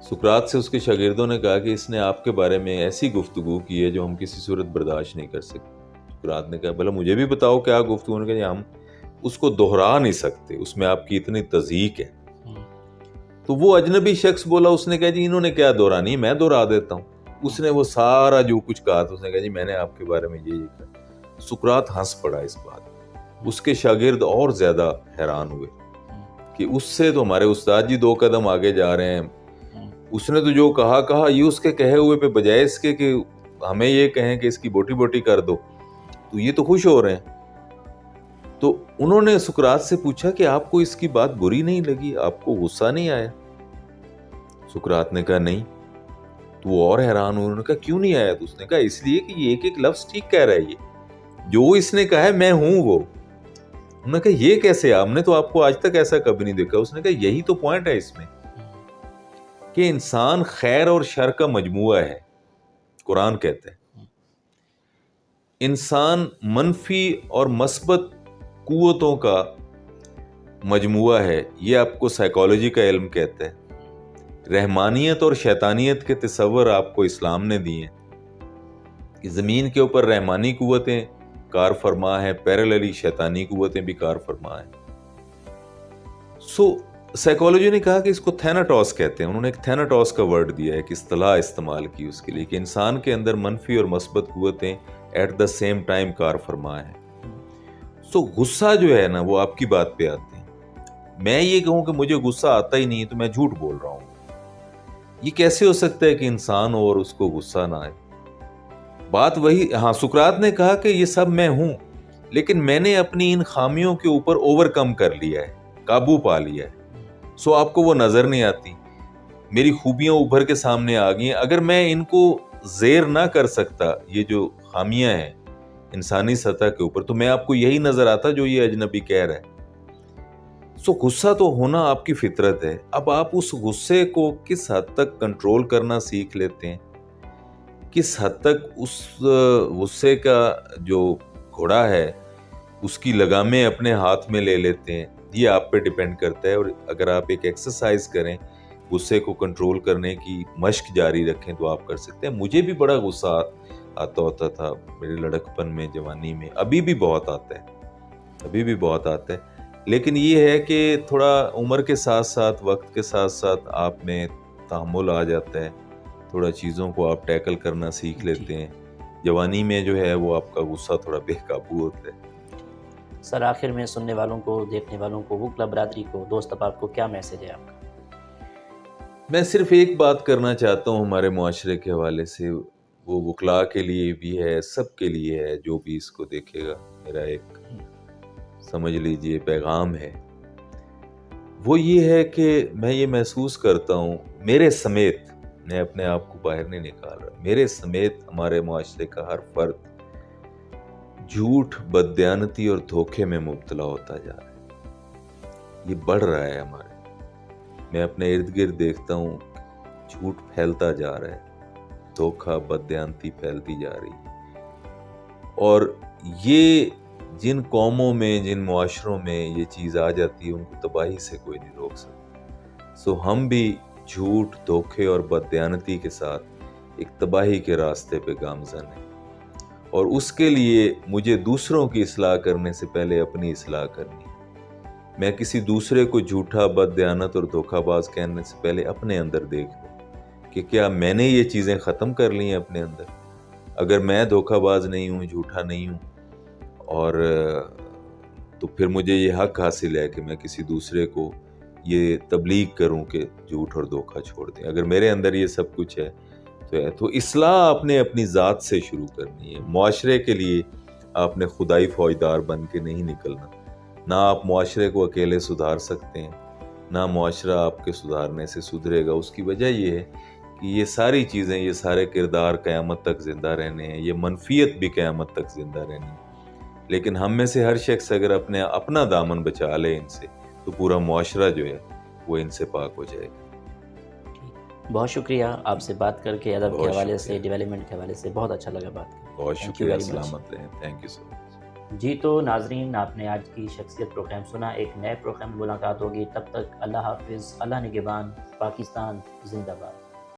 سقراط سے اس کے شاگردوں نے کہا کہ اس نے آپ کے بارے میں ایسی گفتگو کی ہے جو ہم کسی صورت برداشت نہیں کر سکتے. سقراط نے کہا بھلا مجھے بھی بتاؤ کیا گفتگو. نے کہا ہم اس کو دہرا نہیں سکتے، اس میں آپ کی اتنی تضحیق ہے. تو وہ اجنبی شخص بولا، اس نے کہا جی انہوں نے کیا دہرانی، میں دہرا دیتا ہوں. اس نے وہ سارا جو کچھ کہا تھا اس نے کہا جی میں نے آپ کے بارے میں یہ کہا. سقراط ہنس پڑا اس بات. اس کے شاگرد اور زیادہ حیران ہوئے کہ اس سے تو ہمارے استاد جی 2 قدم آگے جا رہے ہیں. اس نے تو جو کہا یہ اس کے کہے ہوئے پہ بجائے اس کے کہ ہمیں یہ کہیں کہ اس کی بوٹی بوٹی کر دو، تو یہ تو خوش ہو رہے ہیں. تو انہوں نے سقراط سے پوچھا کہ آپ کو اس کی بات بری نہیں لگی، آپ کو غصہ نہیں آیا؟ سقراط نے کہا نہیں. تو وہ اور حیران ہوئے. انہوں نے کہا کیوں نہیں آیا؟ تو اس نے کہا اس لیے کہ یہ ایک ایک لفظ ٹھیک کہہ رہا ہے، یہ جو اس نے کہا ہے میں ہوں وہ. انہوں نے کہا یہ کیسے؟ ہم نے تو آپ کو آج تک ایسا کبھی نہیں دیکھا. اس نے کہا یہی تو پوائنٹ ہے اس میں کہ انسان خیر اور شر کا مجموعہ ہے. قرآن کہتا ہے انسان منفی اور مثبت قوتوں کا مجموعہ ہے. یہ آپ کو سائیکالوجی کا علم کہتا ہے. رحمانیت اور شیطانیت کے تصور آپ کو اسلام نے دیے ہیں کہ زمین کے اوپر رحمانی قوتیں کار فرما ہے، پیراللی شیطانی قوتیں بھی کار فرما ہے. سائیکالوجی نے کہا کہ اس کو تھیناٹوس کہتے ہیں. انہوں نے ایک تھیناٹوس کا ورڈ دیا ہے، ایک اصطلاح استعمال کی اس کے لیے کہ انسان کے اندر منفی اور مثبت قوتیں ایٹ دا سیم ٹائم کار فرما ہے. غصہ جو ہے نا وہ آپ کی بات پہ آتے ہیں. میں یہ کہوں کہ مجھے غصہ آتا ہی نہیں تو میں جھوٹ بول رہا ہوں. یہ کیسے ہو سکتا ہے کہ انسان اور اس کو غصہ نہ آئے؟ بات وہی. ہاں سقراط نے کہا کہ یہ سب میں ہوں، لیکن میں نے اپنی ان خامیوں کے اوپر اوور کم کر لیا ہے، قابو پا لیا ہے. آپ کو وہ نظر نہیں آتی. میری خوبیاں ابھر کے سامنے آ گئی ہیں. اگر میں ان کو زیر نہ کر سکتا، یہ جو خامیاں ہیں انسانی سطح کے اوپر، تو میں آپ کو یہی نظر آتا جو یہ اجنبی کہہ رہا ہے. غصہ تو ہونا آپ کی فطرت ہے. اب آپ اس غصے کو کس حد تک کنٹرول کرنا سیکھ لیتے ہیں، کس حد تک اس غصے کا جو گھوڑا ہے اس کی لگامیں اپنے ہاتھ میں لے لیتے ہیں، یہ آپ پہ ڈیپینڈ کرتا ہے. اور اگر آپ ایک ایکسرسائز کریں، غصے کو کنٹرول کرنے کی مشق جاری رکھیں تو آپ کر سکتے ہیں. مجھے بھی بڑا غصہ آتا ہوتا تھا میرے لڑکپن میں، جوانی میں. ابھی بھی بہت آتا ہے. لیکن یہ ہے کہ تھوڑا عمر کے ساتھ ساتھ، وقت کے ساتھ ساتھ آپ میں تحمل آ جاتا ہے. تھوڑا چیزوں کو آپ ٹیکل کرنا سیکھ لیتے ہیں. جوانی میں جو ہے وہ آپ کا غصہ تھوڑا بے قابو ہوتا ہے. سر آخر میں سننے والوں کو، دیکھنے والوں کو، وکلا برادری کو، دوست احباب کو کیا میسج ہے آپ کا؟ میں صرف ایک بات کرنا چاہتا ہوں ہمارے معاشرے کے حوالے سے، وہ وکلاء کے لیے بھی ہے، سب کے لیے ہے جو بھی اس کو دیکھے گا. میرا ایک سمجھ لیجئے پیغام ہے، وہ یہ ہے کہ میں یہ محسوس کرتا ہوں میرے سمیت، میں اپنے آپ کو باہر نہیں نکال رہا، میرے سمیت ہمارے معاشرے کا ہر فرد جھوٹ، بددیانتی اور دھوکے میں مبتلا ہوتا جا رہا ہے. یہ بڑھ رہا ہے ہمارے. میں اپنے ارد گرد دیکھتا ہوں جھوٹ پھیلتا جا رہا ہے، دھوکہ، بددیانتی پھیلتی جا رہی ہے. اور یہ جن قوموں میں، جن معاشروں میں یہ چیز آ جاتی ہے ان کو تباہی سے کوئی نہیں روک سکتا. ہم بھی جھوٹ، دھوکے اور بددیانتی کے ساتھ ایک تباہی کے راستے پہ گامزن ہیں. اور اس کے لیے مجھے دوسروں کی اصلاح کرنے سے پہلے اپنی اصلاح کرنی ہے. میں کسی دوسرے کو جھوٹا، بددیانت اور دھوکہ باز کہنے سے پہلے اپنے اندر دیکھ لوں کہ کیا میں نے یہ چیزیں ختم کر لی ہیں اپنے اندر. اگر میں دھوکہ باز نہیں ہوں، جھوٹا نہیں ہوں، اور تو پھر مجھے یہ حق حاصل ہے کہ میں کسی دوسرے کو یہ تبلیغ کروں کہ جھوٹ اور دھوکہ چھوڑ دیں. اگر میرے اندر یہ سب کچھ ہے تو اصلاح آپ نے اپنی ذات سے شروع کرنی ہے. معاشرے کے لیے آپ نے خدائی فوجدار بن کے نہیں نکلنا. نہ آپ معاشرے کو اکیلے سدھار سکتے ہیں، نہ معاشرہ آپ کے سدھارنے سے سدھرے گا. اس کی وجہ یہ ہے کہ یہ ساری چیزیں، یہ سارے کردار قیامت تک زندہ رہنے ہیں، یہ منفیت بھی قیامت تک زندہ رہنی ہے. لیکن ہم میں سے ہر شخص اگر اپنا دامن بچا لے ان سے، تو پورا معاشرہ جو ہے وہ ان سے پاک ہو جائے گا. بہت شکریہ آپ سے بات کر کے، ادب کے بہت حوالے سے، شکریہ. ڈیولپمنٹ کے حوالے سے بہت اچھا لگا بات کر کے. بہت Thank you شکریہ. very much. سلامت رہیں. تھینک یو سو مچ. جی تو ناظرین، آپ نے آج کی شخصیت پروگرام سنا. ایک نئے پروگرام میں ملاقات ہوگی. تب تک اللہ حافظ، اللہ نگہبان. پاکستان زندہ باد.